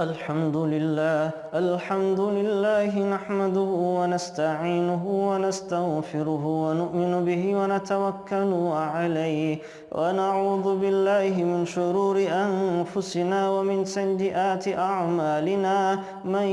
الحمد لله نحمده ونستعينه ونستغفره ونؤمن به ونتوكل عليه ونعوذ بالله من شرور أنفسنا ومن سيئات أعمالنا من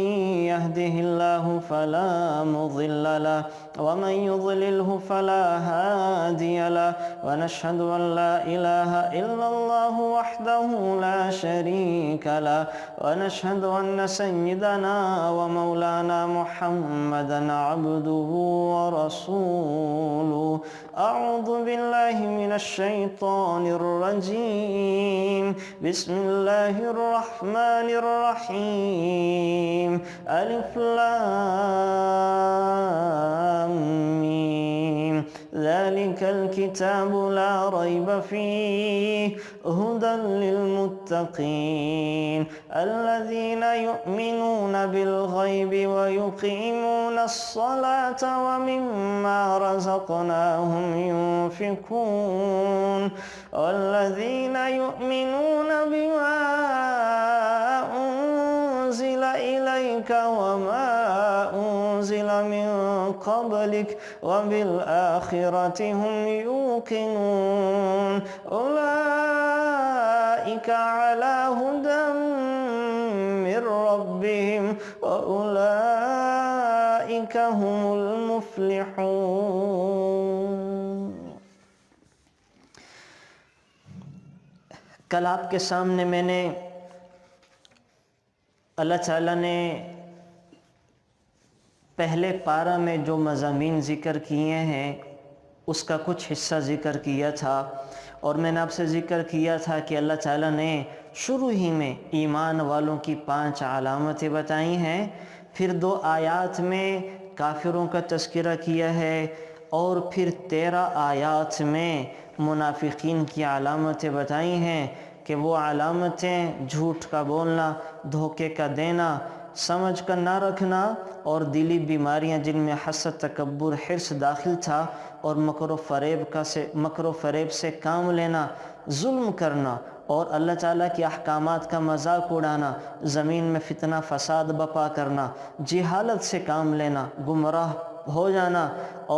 يهده الله فلا مضل له ومن يضلله فلا هادي له ونشهد أن لا إله إلا الله وحده لا شريك له ونشهد أن سيدنا ومولانا محمدا عبده ورسوله. أعوذ بالله من الشيطان الرجيم. بسم الله الرحمن الرحيم. ألف لام ميم. ذلك الكتاب لا ريب فيه هدى للمتقين الذين يؤمنون بالغيب ويقيمون الصلاة ومما رزقناهم ينفقون والذين يؤمنون بما أنزل إليك وما أنزل من قبلك وبالآخرة هم يوقنون أولئك على هدى من ربهم وأولئك هم المفلحون. کل آپ کے سامنے میں نے اللہ تعالیٰ نے پہلے پارہ میں جو مضامین ذکر کیے ہیں اس کا کچھ حصہ ذکر کیا تھا، اور میں نے آپ سے ذکر کیا تھا کہ اللہ تعالیٰ نے شروع ہی میں ایمان والوں کی 5 علامتیں بتائی ہیں، پھر 2 آیات میں کافروں کا تذکرہ کیا ہے، اور پھر 13 آیات میں منافقین کی علامتیں بتائی ہیں کہ وہ علامتیں جھوٹ کا بولنا، دھوکے کا دینا، سمجھ کر نہ رکھنا، اور دلی بیماریاں جن میں حسد، تکبر، حرص داخل تھا، اور مکر و فریب سے کام لینا، ظلم کرنا، اور اللہ تعالیٰ کے احکامات کا مذاق اڑانا، زمین میں فتنہ فساد بپا کرنا، جہالت سے کام لینا، گمراہ ہو جانا،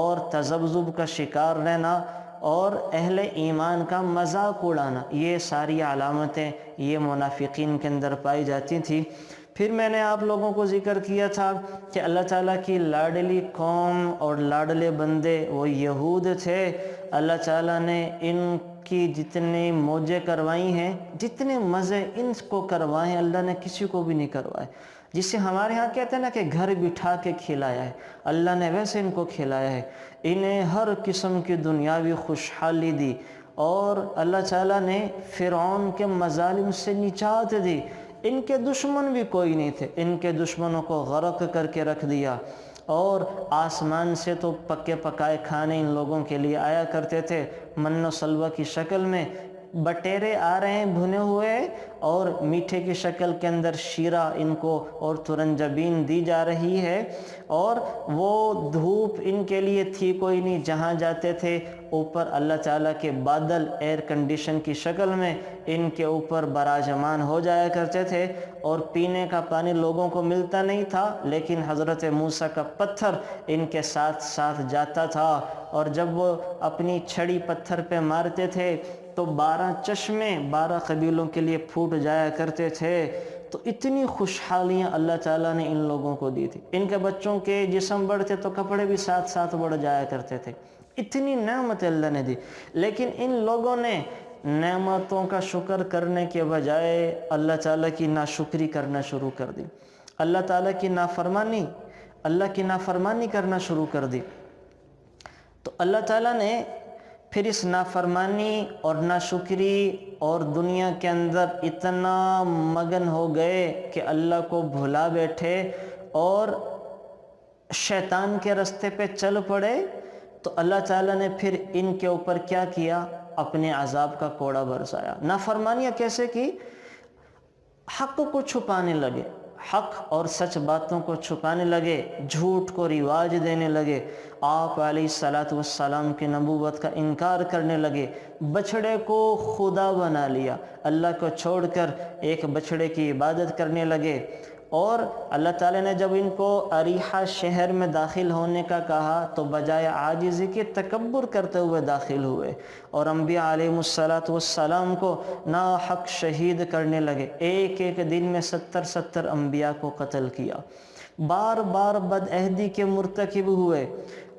اور تذبذب کا شکار رہنا، اور اہل ایمان کا مذاق اڑانا، یہ ساری علامتیں یہ منافقین کے اندر پائی جاتی تھی. پھر میں نے آپ لوگوں کو ذکر کیا تھا کہ اللہ تعالیٰ کی لاڈلی قوم اور لاڈلے بندے وہ یہود تھے. اللہ تعالیٰ نے ان کی جتنے موجیں کروائی ہیں، جتنے مزے ان کو کروائے ہیں، اللہ نے کسی کو بھی نہیں کروائے. جسے ہمارے ہاں کہتے ہیں نا کہ گھر بٹھا کے کھلایا ہے، اللہ نے ویسے ان کو کھلایا ہے. انہیں ہر قسم کی دنیاوی خوشحالی دی، اور اللہ تعالیٰ نے فرعون کے مظالم سے نجات دی. ان کے دشمن بھی کوئی نہیں تھے، ان کے دشمنوں کو غرق کر کے رکھ دیا، اور آسمان سے تو پکے پکائے کھانے ان لوگوں کے لیے آیا کرتے تھے، من و سلوہ کی شکل میں. بٹیرے آ رہے ہیں بھنے ہوئے، اور میٹھے کی شکل کے اندر شیرہ ان کو اور ترنجبین دی جا رہی ہے. اور وہ دھوپ ان کے لیے تھی کوئی نہیں، جہاں جاتے تھے اوپر اللہ تعالیٰ کے بادل ایئر کنڈیشن کی شکل میں ان کے اوپر براجمان ہو جایا کرتے تھے. اور پینے کا پانی لوگوں کو ملتا نہیں تھا، لیکن حضرت موسیٰ کا پتھر ان کے ساتھ ساتھ جاتا تھا، اور جب وہ اپنی چھڑی پتھر پہ مارتے تھے تو 12 چشمے 12 قبیلوں کے لیے پھوٹ جایا کرتے تھے. تو اتنی خوشحالیاں اللہ تعالیٰ نے ان لوگوں کو دی تھی. ان کے بچوں کے جسم بڑھتے تو کپڑے بھی ساتھ ساتھ بڑھ جایا کرتے تھے. اتنی نعمت اللہ نے دی، لیکن ان لوگوں نے نعمتوں کا شکر کرنے کے بجائے اللہ تعالیٰ کی ناشکری کرنا شروع کر دی، اللہ تعالیٰ کی نافرمانی کرنا شروع کر دی. تو اللہ تعالیٰ نے پھر اس نافرمانی اور ناشکری اور دنیا کے اندر اتنا مگن ہو گئے کہ اللہ کو بھلا بیٹھے اور شیطان کے راستے پہ چل پڑے. تو اللہ تعالیٰ نے پھر ان کے اوپر کیا کیا؟ اپنے عذاب کا کوڑا برسایا. نافرمانیاں کیسے کی؟ حق کو چھپانے لگے. حق اور سچ باتوں کو چھپانے لگے، جھوٹ کو رواج دینے لگے، آپ علیہ السلام کی نبوت کا انکار کرنے لگے، بچھڑے کو خدا بنا لیا، اللہ کو چھوڑ کر ایک بچھڑے کی عبادت کرنے لگے۔ اور اللہ تعالیٰ نے جب ان کو اریحہ شہر میں داخل ہونے کا کہا تو بجائے عاجزی کے تکبر کرتے ہوئے داخل ہوئے، اور انبیاء علیہ السلام کو ناحق شہید کرنے لگے، ایک ایک دن میں 70 انبیاء کو قتل کیا، بار بار بدعہدی کے مرتکب ہوئے،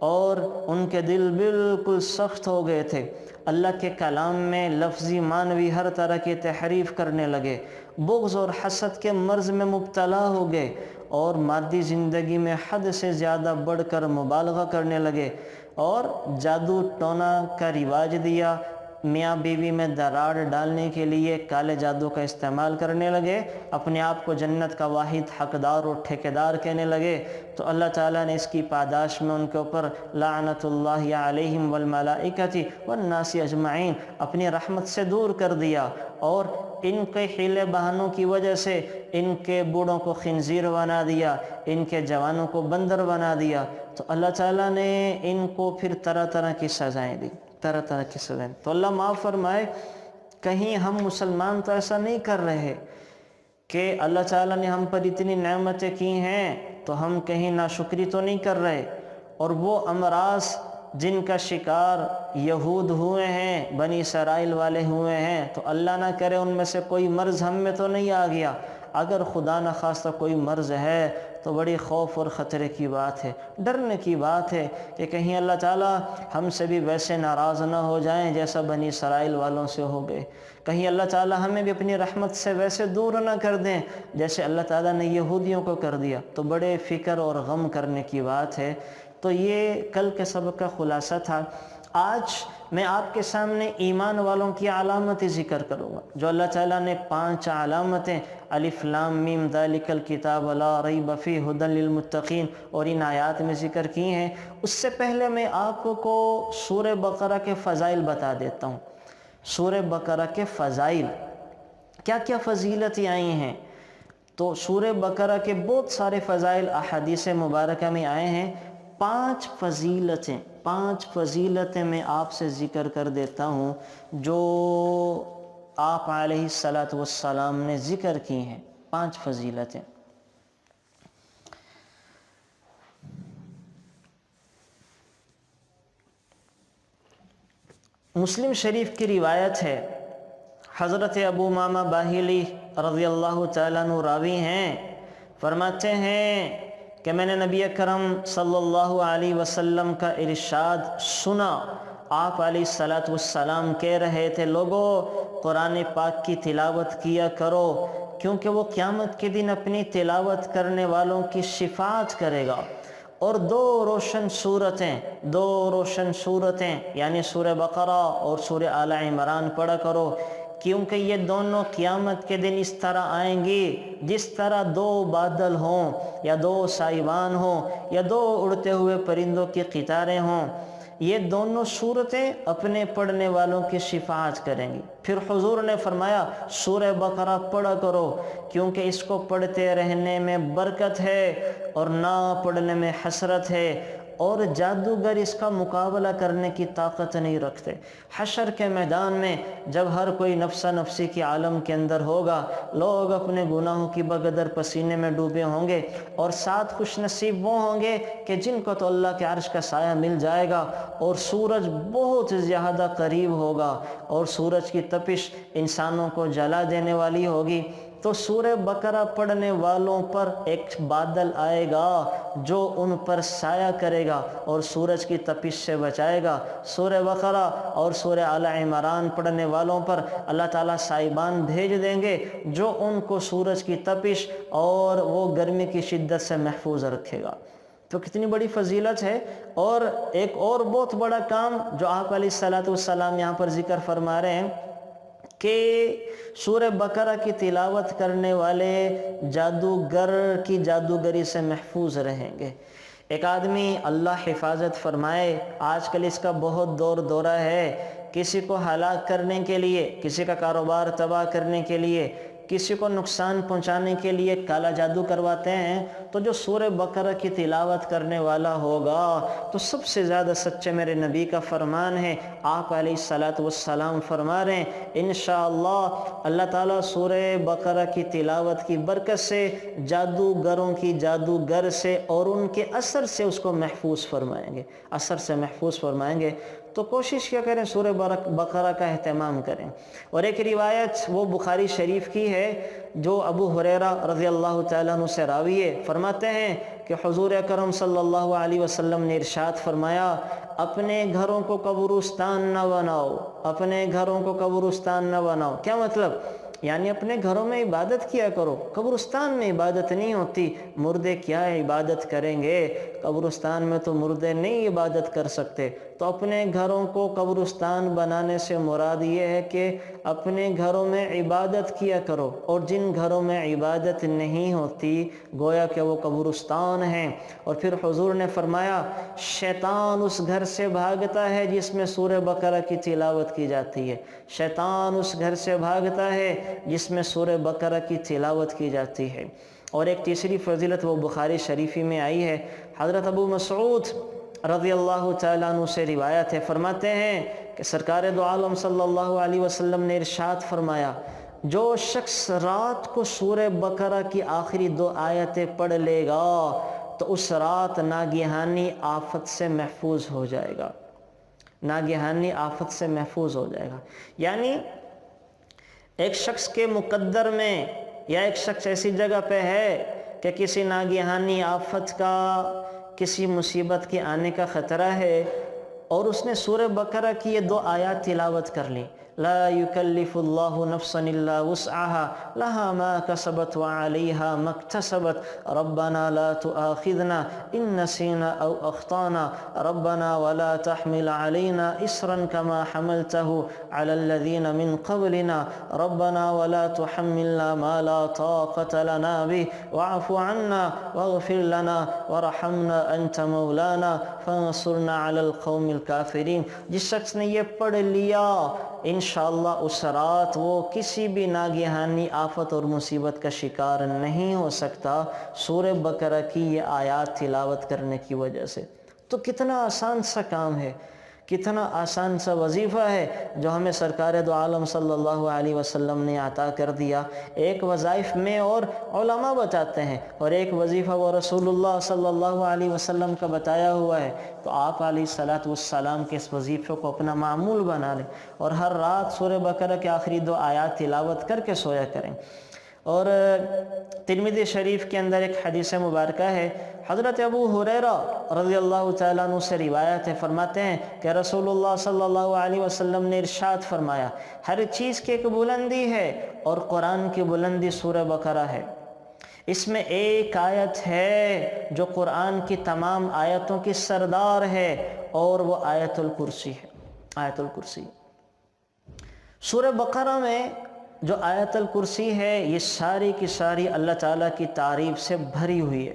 اور ان کے دل بالکل سخت ہو گئے تھے، اللہ کے کلام میں لفظی معنوی ہر طرح کی تحریف کرنے لگے، بغض اور حسد کے مرض میں مبتلا ہو گئے، اور مادی زندگی میں حد سے زیادہ بڑھ کر مبالغہ کرنے لگے، اور جادو ٹونا کا رواج دیا، میاں بیوی میں دراڑ ڈالنے کے لیے کالے جادو کا استعمال کرنے لگے، اپنے آپ کو جنت کا واحد حقدار اور ٹھیکیدار کہنے لگے، تو اللہ تعالیٰ نے اس کی پاداش میں ان کے اوپر لعنت اللہ علیہم والملائکۃ والناس اجمعین اپنی رحمت سے دور کر دیا، اور ان کے حیلے بہانوں کی وجہ سے ان کے بوڑھوں کو خنزیر بنا دیا، ان کے جوانوں کو بندر بنا دیا، تو اللہ تعالیٰ نے ان کو پھر طرح طرح کی سزائیں دی، طرح طرح کی سزائیں۔ تو اللہ معاف فرمائے، کہیں ہم مسلمان تو ایسا نہیں کر رہے کہ اللہ تعالیٰ نے ہم پر اتنی نعمتیں کی ہیں تو ہم کہیں ناشکری تو نہیں کر رہے، اور وہ امراض جن کا شکار یہود ہوئے ہیں، بنی اسرائیل والے ہوئے ہیں، تو اللہ نہ کرے ان میں سے کوئی مرض ہم میں تو نہیں آ گیا، اگر خدا نہ خواستہ کوئی مرض ہے تو بڑی خوف اور خطرے کی بات ہے، ڈرنے کی بات ہے کہ کہیں اللہ تعالیٰ ہم سے بھی ویسے ناراض نہ ہو جائیں جیسا بنی اسرائیل والوں سے ہو گئے، کہیں اللہ تعالیٰ ہمیں بھی اپنی رحمت سے ویسے دور نہ کر دیں جیسے اللہ تعالیٰ نے یہودیوں کو کر دیا، تو بڑے فکر اور غم کرنے کی بات ہے۔ تو یہ کل کے سبق کا خلاصہ تھا۔ آج میں آپ کے سامنے ایمان والوں کی علامتیں ذکر کروں گا، جو اللہ تعالیٰ نے 5 علامتیں الف لام میم ذالک الکتاب لا ریب فیہ ھدی للمتقین اور ان آیات میں ذکر کی ہیں۔ اس سے پہلے میں آپ کو سورہ بقرہ کے فضائل بتا دیتا ہوں۔ سورہ بقرہ کے فضائل کیا کیا فضیلتیں آئی ہیں، تو سورہ بقرہ کے بہت سارے فضائل احادیث مبارکہ میں آئے ہیں۔ 5 فضیلتیں میں آپ سے ذکر کر دیتا ہوں جو آپ علیہ السلام نے ذکر کی ہیں، 5 فضیلتیں۔ مسلم شریف کی روایت ہے، حضرت ابو امامہ باہلی رضی اللہ تعالیٰ عنہ راوی ہیں، فرماتے ہیں کہ میں نے نبی اکرم صلی اللہ علیہ وسلم کا ارشاد سنا، آپ علیہ السلام کہہ رہے تھے، لوگو قرآن پاک کی تلاوت کیا کرو، کیونکہ وہ قیامت کے دن اپنی تلاوت کرنے والوں کی شفاعت کرے گا، اور 2 روشن صورتیں یعنی سورہ بقرہ اور سورہ آل عمران پڑھا کرو، کیونکہ یہ دونوں قیامت کے دن اس طرح آئیں گی جس طرح 2 بادل ہوں، یا 2 سائبان ہوں، یا 2 اڑتے ہوئے پرندوں کی قطاریں ہوں، یہ دونوں صورتیں اپنے پڑھنے والوں کی شفاعت کریں گی۔ پھر حضور نے فرمایا سورہ بقرہ پڑھا کرو، کیونکہ اس کو پڑھتے رہنے میں برکت ہے اور نہ پڑھنے میں حسرت ہے، اور جادوگر اس کا مقابلہ کرنے کی طاقت نہیں رکھتے۔ حشر کے میدان میں جب ہر کوئی نفسا نفسی کی عالم کے اندر ہوگا، لوگ اپنے گناہوں کی بقدر پسینے میں ڈوبے ہوں گے، اور ساتھ خوش نصیب وہ ہوں گے کہ جن کو تو اللہ کے عرش کا سایہ مل جائے گا، اور سورج بہت زیادہ قریب ہوگا، اور سورج کی تپش انسانوں کو جلا دینے والی ہوگی۔ تو سورہ بقرہ پڑھنے والوں پر ایک بادل آئے گا جو ان پر سایہ کرے گا اور سورج کی تپش سے بچائے گا۔ سورہ بقرہ اور سورہ آل عمران پڑھنے والوں پر اللہ تعالیٰ سائبان بھیج دیں گے جو ان کو سورج کی تپش اور وہ گرمی کی شدت سے محفوظ رکھے گا۔ تو کتنی بڑی فضیلت ہے۔ اور ایک اور بہت بڑا کام جو آپ علیہ السلام یہاں پر ذکر فرما رہے ہیں کہ سورہ بقرہ کی تلاوت کرنے والے جادوگر کی جادوگری سے محفوظ رہیں گے۔ ایک آدمی اللہ حفاظت فرمائے، آج کل اس کا بہت دورہ ہے، کسی کو ہلاک کرنے کے لیے، کسی کا کاروبار تباہ کرنے کے لیے کسی کو نقصان پہنچانے کے لیے کالا جادو کرواتے ہیں، تو جو سورہ بقرہ کی تلاوت کرنے والا ہوگا تو سب سے زیادہ سچے میرے نبی کا فرمان ہے، آپ علیہ الصلوۃ والسلام فرما رہے ہیں انشاءاللہ اللہ تعالیٰ سورہ بقرہ کی تلاوت کی برکت سے جادوگروں کی جادوگر سے اور ان کے اثر سے اس کو محفوظ فرمائیں گے، اثر سے محفوظ فرمائیں گے۔ تو کوشش کیا کریں سورہ بقرہ کا اہتمام کریں۔ اور ایک روایت وہ بخاری شریف کی ہے جو ابو ہریرہ رضی اللہ تعالیٰ عنہ سے راوی ہے، فرماتے ہیں کہ حضور اکرم صلی اللہ علیہ وسلم نے ارشاد فرمایا اپنے گھروں کو قبرستان نہ بناؤ، اپنے گھروں کو قبرستان نہ بناؤ۔ کیا مطلب؟ یعنی اپنے گھروں میں عبادت کیا کرو، قبرستان میں عبادت نہیں ہوتی، مردے کیا عبادت کریں گے، قبرستان میں تو مردے نہیں عبادت کر سکتے۔ تو اپنے گھروں کو قبرستان بنانے سے مراد یہ ہے کہ اپنے گھروں میں عبادت کیا کرو، اور جن گھروں میں عبادت نہیں ہوتی گویا کہ وہ قبرستان ہیں۔ اور پھر حضور نے فرمایا شیطان اس گھر سے بھاگتا ہے جس میں سورہ بقرہ کی تلاوت کی جاتی ہے، شیطان اس گھر سے بھاگتا ہے جس میں سورہ بقرہ کی تلاوت کی جاتی ہے۔ اور ایک تیسری فضیلت وہ بخاری شریفی میں آئی ہے، حضرت ابو مسعود رضی اللہ تعالیٰ عنہ سے روایت ہے، فرماتے ہیں کہ سرکار دو عالم صلی اللہ علیہ وسلم نے ارشاد فرمایا جو شخص رات کو سورہ بقرہ کی آخری 2 آیتیں پڑھ لے گا تو اس رات ناگہانی آفت سے محفوظ ہو جائے گا، ناگہانی آفت سے محفوظ ہو جائے گا۔ یعنی ایک شخص کے مقدر میں یا ایک شخص ایسی جگہ پہ ہے کہ کسی ناگہانی آفت کا، کسی مصیبت کے آنے کا خطرہ ہے، اور اس نے سورہ بقرہ کی یہ 2 آیات تلاوت کر لی، لا یکلف اللہ نفسا الا وسعها لها ما كسبت وعليها ما اكتسبت ربنا لا تؤاخذنا ان نسينا او اخطانا ربنا ولا تحمل علينا اصرا كما حملته على الذين من قبلنا ربنا ولا تحملنا ما لا طاقة لنا به واعف عنا واغفر لنا وارحمنا انت مولانا فانصرنا على القوم الكافرين۔ جس شخص نے یہ پڑھ لیا انشاءاللہ اس رات وہ کسی بھی ناگہانی آفت اور مصیبت کا شکار نہیں ہو سکتا سورہ بقرہ کی یہ آیات تلاوت کرنے کی وجہ سے۔ تو کتنا آسان سا کام ہے، کتنا آسان سا وظیفہ ہے جو ہمیں سرکار دو عالم صلی اللہ علیہ وسلم نے عطا کر دیا۔ ایک وظائف میں اور علماء بتاتے ہیں، اور ایک وظیفہ وہ رسول اللہ صلی اللہ علیہ وسلم کا بتایا ہوا ہے، تو آپ علیہ الصلوۃ والسلام کے اس وظیفے کو اپنا معمول بنا لیں، اور ہر رات سورہ بقرہ کے آخری 2 آیات تلاوت کر کے سویا کریں۔ اور ترمذی شریف کے اندر ایک حدیث مبارکہ ہے، حضرت ابو ہریرہ رضی اللہ تعالیٰ عنہ سے روایت ہے، فرماتے ہیں کہ رسول اللہ صلی اللہ علیہ وسلم نے ارشاد فرمایا ہر چیز کی ایک بلندی ہے اور قرآن کی بلندی سورہ بقرہ ہے۔ اس میں ایک آیت ہے جو قرآن کی تمام آیتوں کی سردار ہے، اور وہ آیت الکرسی ہے، آیت الکرسی۔ سورہ بقرہ میں جو آیت الکرسی ہے یہ ساری کی ساری اللہ تعالیٰ کی تعریف سے بھری ہوئی ہے،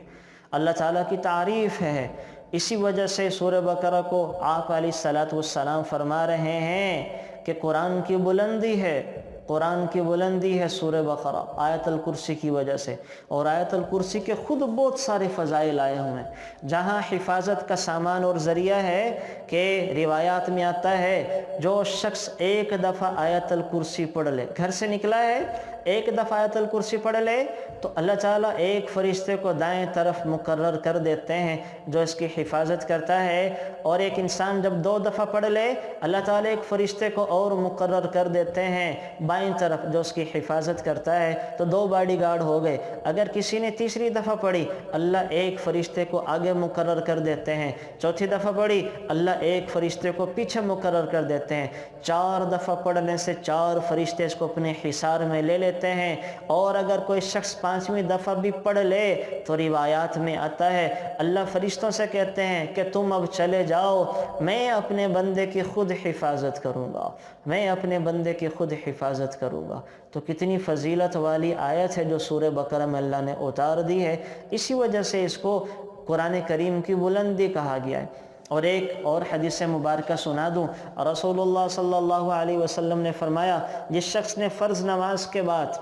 اللہ تعالیٰ کی تعریف ہے۔ اسی وجہ سے سورہ بقرہ کو آپ علیہ الصلوۃ والسلام فرما رہے ہیں کہ قرآن کی بلندی ہے، قرآن کی بلندی ہے سورہ بقرہ آیت الکرسی کی وجہ سے۔ اور آیت الکرسی کے خود بہت سارے فضائل آئے ہوئے ہیں، جہاں حفاظت کا سامان اور ذریعہ ہے کہ روایات میں آتا ہے جو شخص ایک دفعہ آیت الکرسی پڑھ لے، گھر سے نکلا ہے ایک دفعہ آیت الکرسی پڑھ لے تو اللہ تعالیٰ ایک فرشتے کو دائیں طرف مقرر کر دیتے ہیں جو اس کی حفاظت کرتا ہے، اور ایک انسان جب 2 دفعہ پڑھ لے اللہ تعالیٰ ایک فرشتے کو اور مقرر کر دیتے ہیں بائیں طرف جو اس کی حفاظت کرتا ہے، تو 2 باڈی گارڈ ہو گئے۔ اگر کسی نے تیسری دفعہ پڑھی اللہ ایک فرشتے کو آگے مقرر کر دیتے ہیں، چوتھی دفعہ پڑھی اللہ ایک فرشتے کو پیچھے مقرر کر دیتے ہیں، 4 دفعہ پڑھنے سے 4 فرشتے اس کو اپنے حصار میں لے لیتے ہیں۔ اور اگر کوئی شخص 5ویں دفعہ بھی پڑھ لے تو روایات میں آتا ہے اللہ فرشتوں سے کہتے ہیں کہ تم اب چلے جاؤ، میں اپنے بندے کی خود حفاظت کروں گا، میں اپنے بندے کی خود حفاظت کروں گا۔ تو کتنی فضیلت والی آیت ہے جو سورہ بقرہ میں اللہ نے اتار دی ہے، اسی وجہ سے اس کو قرآن کریم کی بلندی کہا گیا ہے۔ اور ایک اور حدیث مبارکہ سنا دوں، رسول اللہ صلی اللہ علیہ وسلم نے فرمایا جس شخص نے فرض نماز کے بعد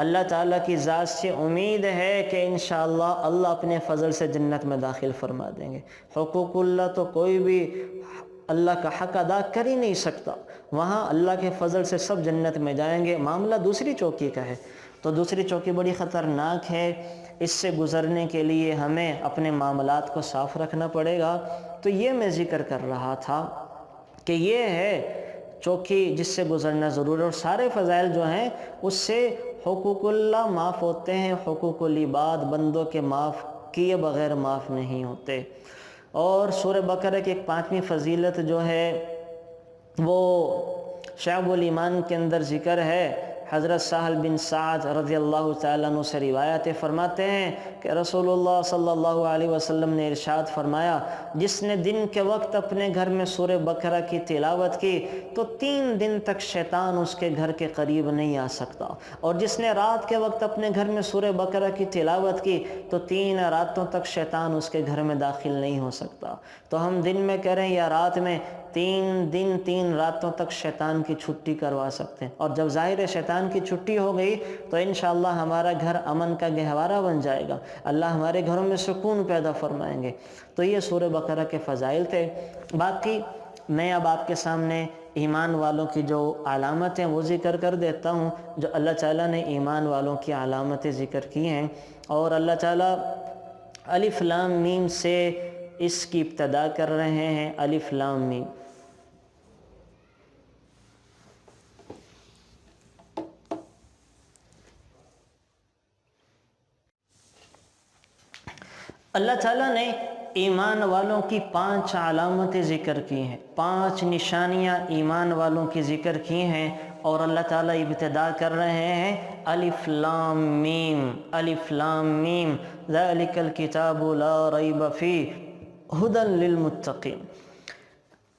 اللہ تعالیٰ کی ذات سے امید ہے کہ انشاءاللہ اللہ اپنے فضل سے جنت میں داخل فرما دیں گے۔ حقوق اللہ تو کوئی بھی اللہ کا حق ادا کر ہی نہیں سکتا، وہاں اللہ کے فضل سے سب جنت میں جائیں گے۔ معاملہ دوسری چوکی کا ہے، تو دوسری چوکی بڑی خطرناک ہے، اس سے گزرنے کے لیے ہمیں اپنے معاملات کو صاف رکھنا پڑے گا۔ تو یہ میں ذکر کر رہا تھا کہ یہ ہے چوکی جس سے گزرنا ضرور ہے، اور سارے فضائل جو ہیں اس سے حقوق اللہ معاف ہوتے ہیں، حقوق العباد بندوں کے معاف کیے بغیر معاف نہیں ہوتے۔ اور سورہ بقرہ کی ایک 5ویں فضیلت جو ہے وہ شعب الایمان کے اندر ذکر ہے۔ حضرت سہل بن سعد رضی اللہ تعالیٰ عنہ سے روایت فرماتے ہیں کہ رسول اللہ صلی اللہ علیہ وسلم نے ارشاد فرمایا، جس نے دن کے وقت اپنے گھر میں سورہ بقرہ کی تلاوت کی تو 3 دن تک شیطان اس کے گھر کے قریب نہیں آ سکتا، اور جس نے رات کے وقت اپنے گھر میں سورہ بقرہ کی تلاوت کی تو 3 راتوں تک شیطان اس کے گھر میں داخل نہیں ہو سکتا۔ تو ہم دن میں کریں یا رات میں 3 دن 3 راتوں تک شیطان کی چھٹی کروا سکتے ہیں، اور جب ظاہر شیطان کی چھٹی ہو گئی تو انشاءاللہ ہمارا گھر امن کا گہوارہ بن جائے گا، اللہ ہمارے گھروں میں سکون پیدا فرمائیں گے۔ تو یہ سورہ بقرہ کے فضائل تھے۔ باقی میں اب آپ کے سامنے ایمان والوں کی جو علامتیں وہ ذکر کر دیتا ہوں، جو اللہ تعالیٰ نے ایمان والوں کی علامتیں ذکر کی ہیں، اور اللہ تعالیٰ الف لام میم سے اس کی ابتدا کر رہے ہیں۔ الف لام میم، اللہ تعالیٰ نے ایمان والوں کی 5 علامتیں ذکر کی ہیں، 5 نشانیاں ایمان والوں کی ذکر کی ہیں، اور اللہ تعالیٰ ابتدا کر رہے ہیں الف لام میم۔ الف لام میم ذالک الکتاب لا ریب فیہ ھدی للمتقین۔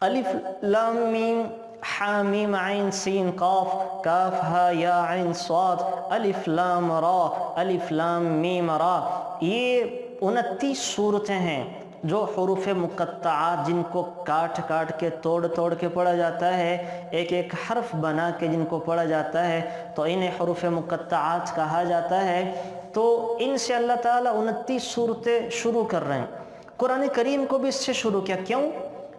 الف لام میم حامیم عین سین قاف کاف ہا یا عین صاد الف لام را الف لام میم را۔ یہ 29 صورتیں ہیں جو حروف مقطعات، جن کو کاٹ کاٹ کے توڑ کے پڑھا جاتا ہے، ایک ایک حرف بنا کے جن کو پڑھا جاتا ہے، تو انہیں حروف مقطعات کہا جاتا ہے۔ تو ان سے اللہ تعالیٰ 29 صورتیں شروع کر رہے ہیں۔ قرآن کریم کو بھی اس سے شروع کیا، کیوں؟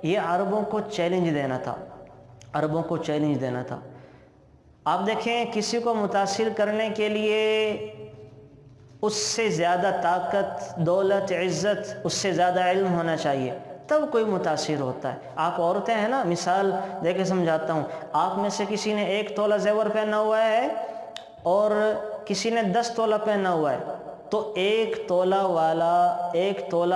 یہ عربوں کو چیلنج دینا تھا، عربوں کو چیلنج دینا تھا۔ آپ دیکھیں کسی کو متاثر کرنے کے لیے اس سے زیادہ طاقت، دولت، عزت، اس سے زیادہ علم ہونا چاہیے، تب کوئی متاثر ہوتا ہے۔ آپ عورتیں ہیں نا، مثال دے کے سمجھاتا ہوں، آپ میں سے کسی نے 1 تولہ زیور پہنا ہوا ہے اور کسی نے 10 تولہ پہنا ہوا ہے، تو 1 تولہ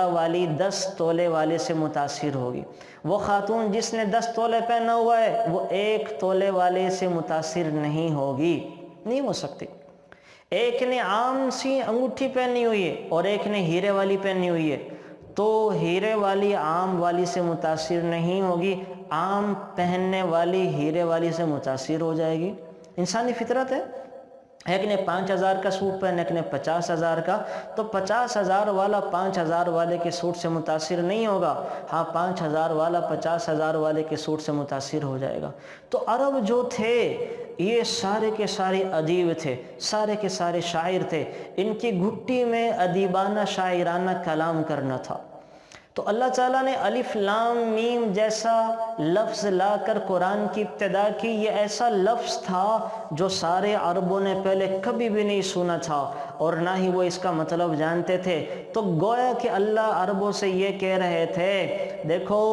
والی 10 تولے والے سے متاثر ہوگی۔ وہ خاتون جس نے 10 تولے پہنا ہوا ہے وہ 1 تولے والے سے متاثر نہیں ہوگی، نہیں ہو سکتی۔ ایک نے عام سی انگوٹھی پہنی ہوئی ہے اور ایک نے ہیرے والی پہنی ہوئی ہے، تو ہیرے والی عام والی سے متاثر نہیں ہوگی، عام پہننے والی ہیرے والی سے متاثر ہو جائے گی۔ انسانی فطرت ہے۔ ایک نے 5,000 کا سوٹ پہنا، ایک نے 50,000 کا، تو 50,000 والا 5,000 والے کے سوٹ سے متاثر نہیں ہوگا، ہاں 5,000 والا 50,000 والے کے سوٹ سے متاثر ہو جائے گا۔ تو عرب جو تھے یہ سارے کے سارے ادیب تھے، سارے کے سارے شاعر تھے، ان کی گھٹی میں ادیبانہ شاعرانہ کلام کرنا تھا۔ تو اللہ تعالیٰ نے الف لام میم جیسا لفظ لا کر قرآن کی ابتدا کی۔ یہ ایسا لفظ تھا جو سارے عربوں نے پہلے کبھی بھی نہیں سنا تھا، اور نہ ہی وہ اس کا مطلب جانتے تھے۔ تو گویا کہ اللہ عربوں سے یہ کہہ رہے تھے، دیکھو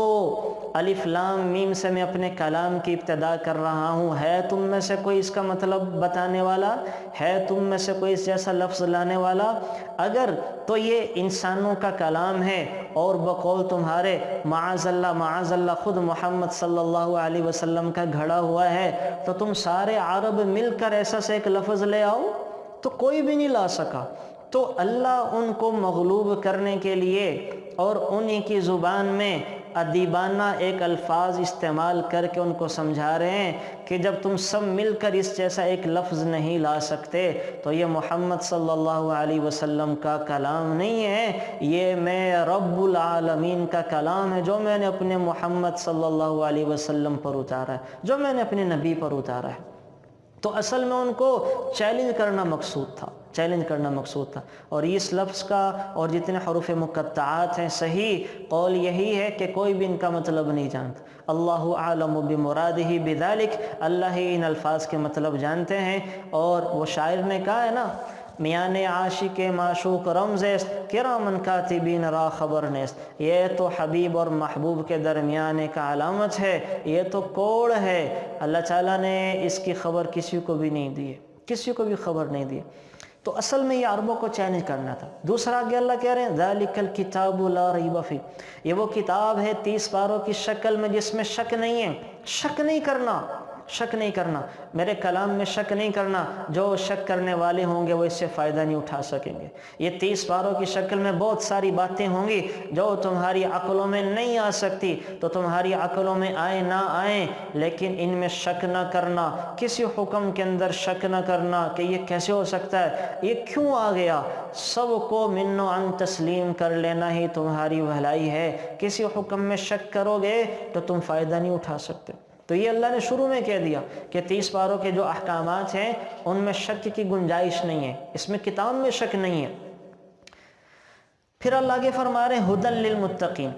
الف لام میم سے میں اپنے کلام کی ابتدا کر رہا ہوں، ہے تم میں سے کوئی اس کا مطلب بتانے والا؟ ہے تم میں سے کوئی اس جیسا لفظ لانے والا؟ اگر تو یہ انسانوں کا کلام ہے، اور بقول تمہارے معاذ اللہ خود محمد صلی اللہ علیہ وسلم کا گھڑا ہوا ہے، تو تم سارے عرب مل کر ایسا سے ایک لفظ لے آؤ، تو کوئی بھی نہیں لا سکا۔ تو اللہ ان کو مغلوب کرنے کے لیے اور انہی کی زبان میں ادیبانہ ایک الفاظ استعمال کر کے ان کو سمجھا رہے ہیں کہ جب تم سب مل کر اس جیسا ایک لفظ نہیں لا سکتے تو یہ محمد صلی اللہ علیہ وسلم کا کلام نہیں ہے، یہ میں رب العالمین کا کلام ہے، جو میں نے اپنے محمد صلی اللہ علیہ وسلم پر اتارا ہے، جو میں نے اپنے نبی پر اتارا ہے۔ تو اصل میں ان کو چیلنج کرنا مقصود تھا، چیلنج کرنا مقصود تھا۔ اور اس لفظ کا اور جتنے حروف مقطعات ہیں صحیح قول یہی ہے کہ کوئی بھی ان کا مطلب نہیں جانتا۔ اللہ اعلم بمرادہ بذلک، اللہ ہی ان الفاظ کے مطلب جانتے ہیں۔ اور وہ شاعر نے کہا ہے نا، میان عاشق معشوق رمز است، کرامن کاتبین را خبر نیست۔ یہ تو حبیب اور محبوب کے درمیان ایک علامت ہے، یہ تو کوڈ ہے۔ اللہ تعالیٰ نے اس کی خبر کسی کو بھی نہیں دی ہے، کسی کو بھی خبر نہیں دی۔ تو اصل میں یہ عربوں کو چیلنج کرنا تھا۔ دوسرا آگے اللہ کہہ رہے ہیں ذالک الکتاب لا ریب فیہ، یہ وہ کتاب ہے 30 پاروں کی شکل میں جس میں شک نہیں ہے۔ شک نہیں کرنا، شک نہیں کرنا، میرے کلام میں شک نہیں کرنا۔ جو شک کرنے والے ہوں گے وہ اس سے فائدہ نہیں اٹھا سکیں گے۔ یہ 30 پاروں کی شکل میں بہت ساری باتیں ہوں گی جو تمہاری عقلوں میں نہیں آ سکتی، تو تمہاری عقلوں میں آئے نہ آئیں، لیکن ان میں شک نہ کرنا، کسی حکم کے اندر شک نہ کرنا کہ یہ کیسے ہو سکتا ہے، یہ کیوں آ گیا۔ سب کو من و عن تسلیم کر لینا ہی تمہاری بھلائی ہے۔ کسی حکم میں شک کرو گے تو تم فائدہ نہیں اٹھا سکتے۔ تو یہ اللہ نے شروع میں کہہ دیا کہ 30 پاروں کے جو احکامات ہیں ان میں شک کی گنجائش نہیں ہے، اس میں کتاب میں شک نہیں ہے۔ پھر اللہ آگے فرما رہے ہیں ہدی للمتقین،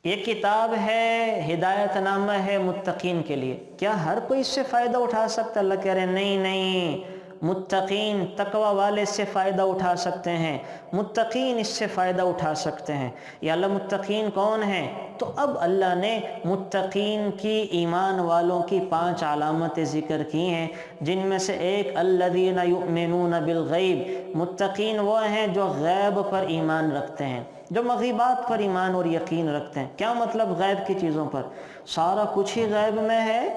یہ کتاب ہے، ہدایت نامہ ہے متقین کے لیے۔ کیا ہر کوئی اس سے فائدہ اٹھا سکتا ہے؟ اللہ کہہ رہے ہیں نہیں نہیں، متقین تقوی والے سے فائدہ اٹھا سکتے ہیں، متقین اس سے فائدہ اٹھا سکتے ہیں۔ یا اللہ متقین کون ہیں؟ تو اب اللہ نے متقین کی، ایمان والوں کی 5 علامتیں ذکر کی ہیں، جن میں سے ایک الذین یؤمنون بالغیب، متقین وہ ہیں جو غیب پر ایمان رکھتے ہیں، جو مغیبات پر ایمان اور یقین رکھتے ہیں۔ کیا مطلب غیب کی چیزوں پر؟ سارا کچھ ہی غیب میں ہے،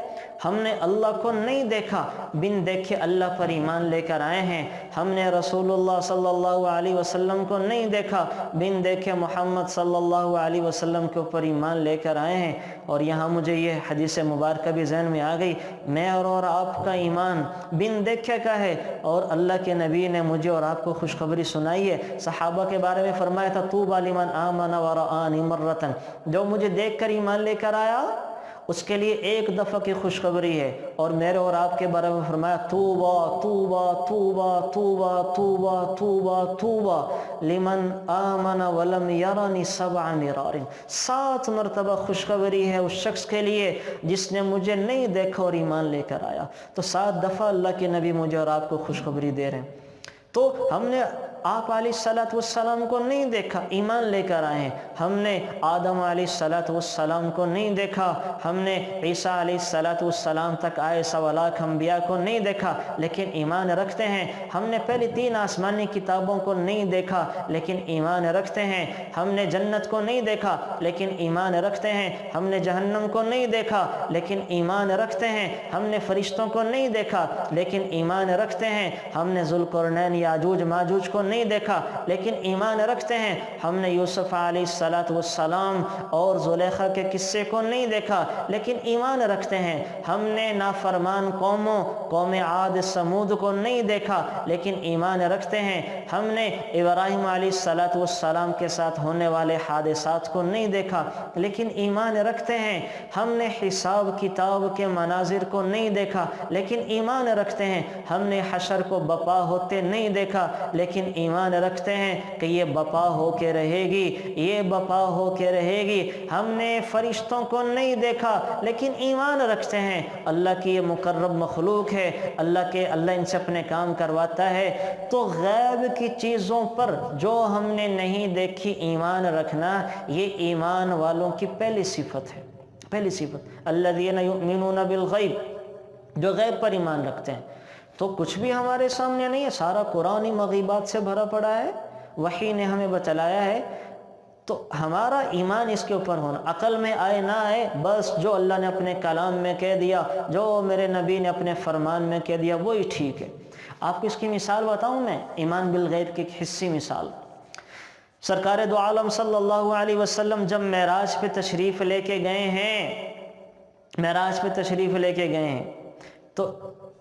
ہم نے اللہ کو نہیں دیکھا، بن دیکھے اللہ پر ایمان لے کر آئے ہیں۔ ہم نے رسول اللہ صلی اللہ علیہ وسلم کو نہیں دیکھا، بن دیکھے محمد صلی اللہ علیہ وسلم کے اوپر ایمان لے کر آئے ہیں۔ اور یہاں مجھے یہ حدیث مبارکہ بھی ذہن میں آ گئی، میں اور آپ کا ایمان بن دیکھے کا ہے، اور اللہ کے نبی نے مجھے اور آپ کو خوشخبری سنائی ہے۔ صحابہ کے بارے میں فرمایا تھا طوبی لمن آمن ورآنی مرۃ، جو مجھے دیکھ کر ایمان لے کر آیا اس کے لیے ایک دفعہ کی خوشخبری ہے۔ اور میرے اور آپ کے بارے میں فرمایا طوبی طوبی طوبی طوبی طوبی طوبی طوبی لمن آمن ولم یرنی 7 مرار، 7 مرتبہ خوشخبری ہے اس شخص کے لیے جس نے مجھے نہیں دیکھا اور ایمان لے کر آیا۔ تو 7 دفعہ اللہ کے نبی مجھے اور آپ کو خوشخبری دے رہے ہیں۔ تو ہم نے آپ علیہ السلام کو نہیں دیکھا، ایمان لے کر آئے ہیں۔ ہم نے آدم علیہ السلام کو نہیں دیکھا، ہم نے عیسیٰ علیہ السلام تک آئے 1.25 لاکھ انبیاء کو نہیں دیکھا، لیکن ایمان رکھتے ہیں۔ ہم نے پہلی 3 آسمانی کتابوں کو نہیں دیکھا، لیکن ایمان رکھتے ہیں۔ ہم نے جنت کو نہیں دیکھا، لیکن ایمان رکھتے ہیں۔ ہم نے جہنم کو نہیں دیکھا، لیکن ایمان رکھتے ہیں۔ ہم نے فرشتوں کو نہیں دیکھا، لیکن ایمان رکھتے ہیں۔ ہم نے ذوالقرنین یاجوج ماجوج کو نہیں دیکھا، لیکن ایمان رکھتے ہیں۔ ہم نے یوسف علیہ السلام اور زلیخا کے قصے کو نہیں دیکھا، لیکن ایمان رکھتے ہیں۔ ہم نے نافرمان قوموں، قوم عاد سمود کو نہیں دیکھا، لیکن ایمان رکھتے ہیں۔ ہم نے ابراہیم علیہ السلام کے ساتھ ہونے والے حادثات کو نہیں دیکھا، لیکن ایمان رکھتے ہیں۔ ہم نے حساب کتاب کے مناظر کو نہیں دیکھا، لیکن ایمان رکھتے ہیں۔ ہم نے حشر کو بپا ہوتے نہیں دیکھا، لیکن ایمان رکھتے ہیں کہ یہ بپا ہو کے رہے گی، یہ بپا ہو کے رہے گی۔ ہم نے فرشتوں کو نہیں دیکھا، لیکن ایمان رکھتے ہیں اللہ کی یہ مقرب مخلوق ہے، اللہ ان سے اپنے کام کرواتا ہے۔ تو غیب کی چیزوں پر جو ہم نے نہیں دیکھی ایمان رکھنا، یہ ایمان والوں کی پہلی صفت ہے، پہلی صفت الذین یؤمنون بالغیب، جو غیب پر ایمان رکھتے ہیں۔ تو کچھ بھی ہمارے سامنے نہیں ہے، سارا قرآن ہی مغیبات سے بھرا پڑا ہے، وحی نے ہمیں بتلایا ہے۔ تو ہمارا ایمان اس کے اوپر ہونا، عقل میں آئے نہ آئے، بس جو اللہ نے اپنے کلام میں کہہ دیا، جو میرے نبی نے اپنے فرمان میں کہہ دیا، وہی ٹھیک ہے۔ آپ کو اس کی مثال بتاؤں میں، ایمان بالغیب کی ایک حصی مثال۔ سرکار دو عالم صلی اللہ علیہ وسلم جب معراج پہ تشریف لے کے گئے ہیں، معراج پہ تشریف لے کے گئے ہیں، تو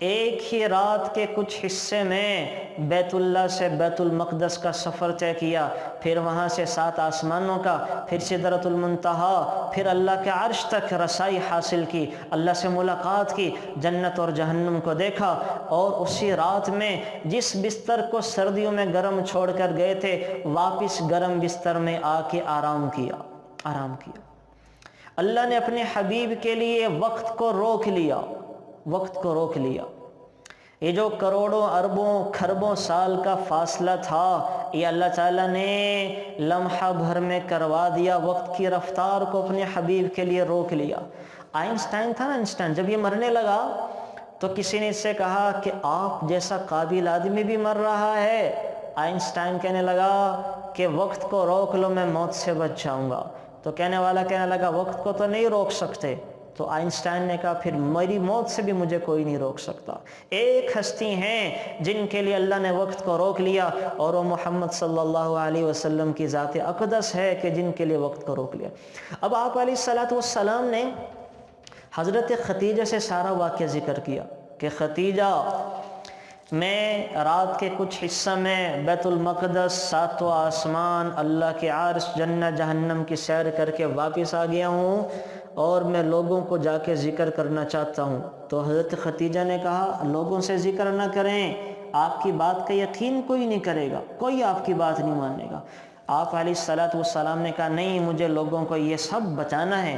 ایک ہی رات کے کچھ حصے میں بیت اللہ سے بیت المقدس کا سفر طے کیا، پھر وہاں سے 7 آسمانوں کا، پھر سدرۃ المنتہا، پھر اللہ کے عرش تک رسائی حاصل کی، اللہ سے ملاقات کی، جنت اور جہنم کو دیکھا، اور اسی رات میں جس بستر کو سردیوں میں گرم چھوڑ کر گئے تھے واپس گرم بستر میں آ کے آرام کیا۔ اللہ نے اپنے حبیب کے لیے وقت کو روک لیا، یہ جو کروڑوں اربوں کھربوں سال کا فاصلہ تھا، یہ اللہ تعالیٰ نے لمحہ بھر میں کروا دیا، وقت کی رفتار کو اپنے حبیب کے لیے روک لیا۔ آئنسٹائن تھا نا، آئنسٹائن جب یہ مرنے لگا تو کسی نے اس سے کہا کہ آپ جیسا قابل آدمی بھی مر رہا ہے۔ آئنسٹائن کہنے لگا کہ وقت کو روک لو، میں موت سے بچ جاؤں گا۔ تو کہنے والا کہنے لگا وقت کو تو نہیں روک سکتے۔ تو آئنسٹائن نے کہا پھر میری موت سے بھی مجھے کوئی نہیں روک سکتا۔ ایک ہستی ہیں جن کے لیے اللہ نے وقت کو روک لیا، اور وہ محمد صلی اللہ علیہ وسلم کی ذات اقدس ہے کہ جن کے لیے وقت کو روک لیا۔ اب آپ علیہ السلام نے حضرت خدیجہ سے سارا واقعہ ذکر کیا کہ خدیجہ، میں رات کے کچھ حصہ میں بیت المقدس، 7 آسمان، اللہ کے عرش، جنت جہنم کی سیر کر کے واپس آ گیا ہوں، اور میں لوگوں کو جا کے ذکر کرنا چاہتا ہوں۔ تو حضرت خدیجہ نے کہا لوگوں سے ذکر نہ کریں، آپ کی بات کا یقین کوئی نہیں کرے گا، کوئی آپ کی بات نہیں مانے گا۔ آپ علیہ السلام نے کہا نہیں، مجھے لوگوں کو یہ سب بتانا ہے۔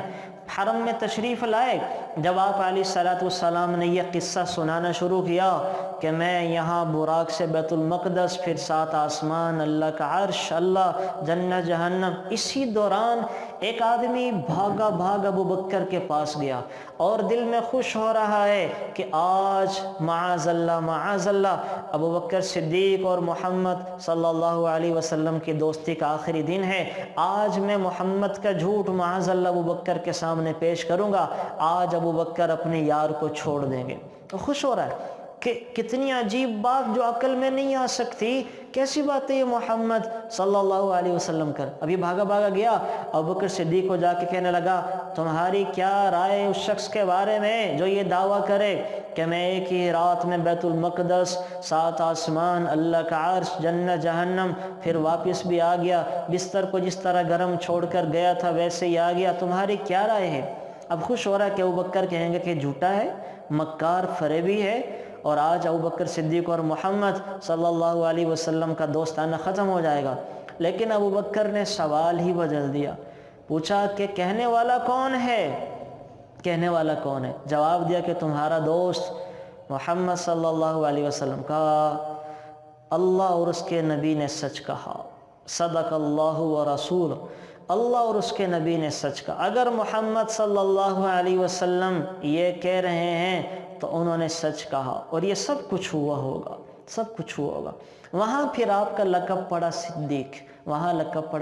حرم میں تشریف لائے، جب آپ علیہ السلام نے یہ قصہ سنانا شروع کیا کہ میں یہاں براق سے بیت المقدس، پھر 7 آسمان، اللہ کا عرش، اللہ، جنت جہنم، اسی دوران ایک آدمی بھاگا ابو بکر کے پاس گیا اور دل میں خوش ہو رہا ہے کہ آج معاذ اللہ ابو بکر صدیق اور محمد صلی اللہ علیہ وسلم کی دوستی کا آخری دن ہے، آج میں محمد کا جھوٹ معاذ اللہ ابو بکر کے سامنے پیش کروں گا، آج ابو بکر اپنے یار کو چھوڑ دیں گے۔ تو خوش ہو رہا ہے کہ کتنی عجیب بات جو عقل میں نہیں آ سکتی، کیسی بات ہے یہ محمد صلی اللہ علیہ وسلم کر۔ ابھی بھاگا گیا، ابو بکر صدیق کو جا کے کہنے لگا تمہاری کیا رائے اس شخص کے بارے میں جو یہ دعویٰ کرے کہ میں ایک ہی رات میں بیت المقدس، 7 آسمان، اللہ کا عرش، جنت جہنم، پھر واپس بھی آ گیا، بستر کو جس طرح گرم چھوڑ کر گیا تھا ویسے ہی آ گیا، تمہاری کیا رائے ہے؟ اب خوش ہو رہا ہے کہ ابو بکر کہیں گے کہ جھوٹا ہے، مکار، فریبی ہے، اور آج ابو بکر صدیق اور محمد صلی اللہ علیہ وسلم کا دوستانہ ختم ہو جائے گا۔ لیکن ابو بکر نے سوال ہی بدل دیا، پوچھا کہ کہنے والا کون ہے؟ جواب دیا کہ تمہارا دوست محمد صلی اللہ علیہ وسلم۔ کہا اللہ اور اس کے نبی نے سچ کہا، صدق اللہ و رسول، اللہ اور اس کے نبی نے سچ کہا۔ اگر محمد صلی اللہ علیہ وسلم یہ کہہ رہے ہیں تو انہوں نے سچ کہا، اور یہ سب کچھ ہوا ہوگا۔ وہاں پھر آپ کا لقب پڑا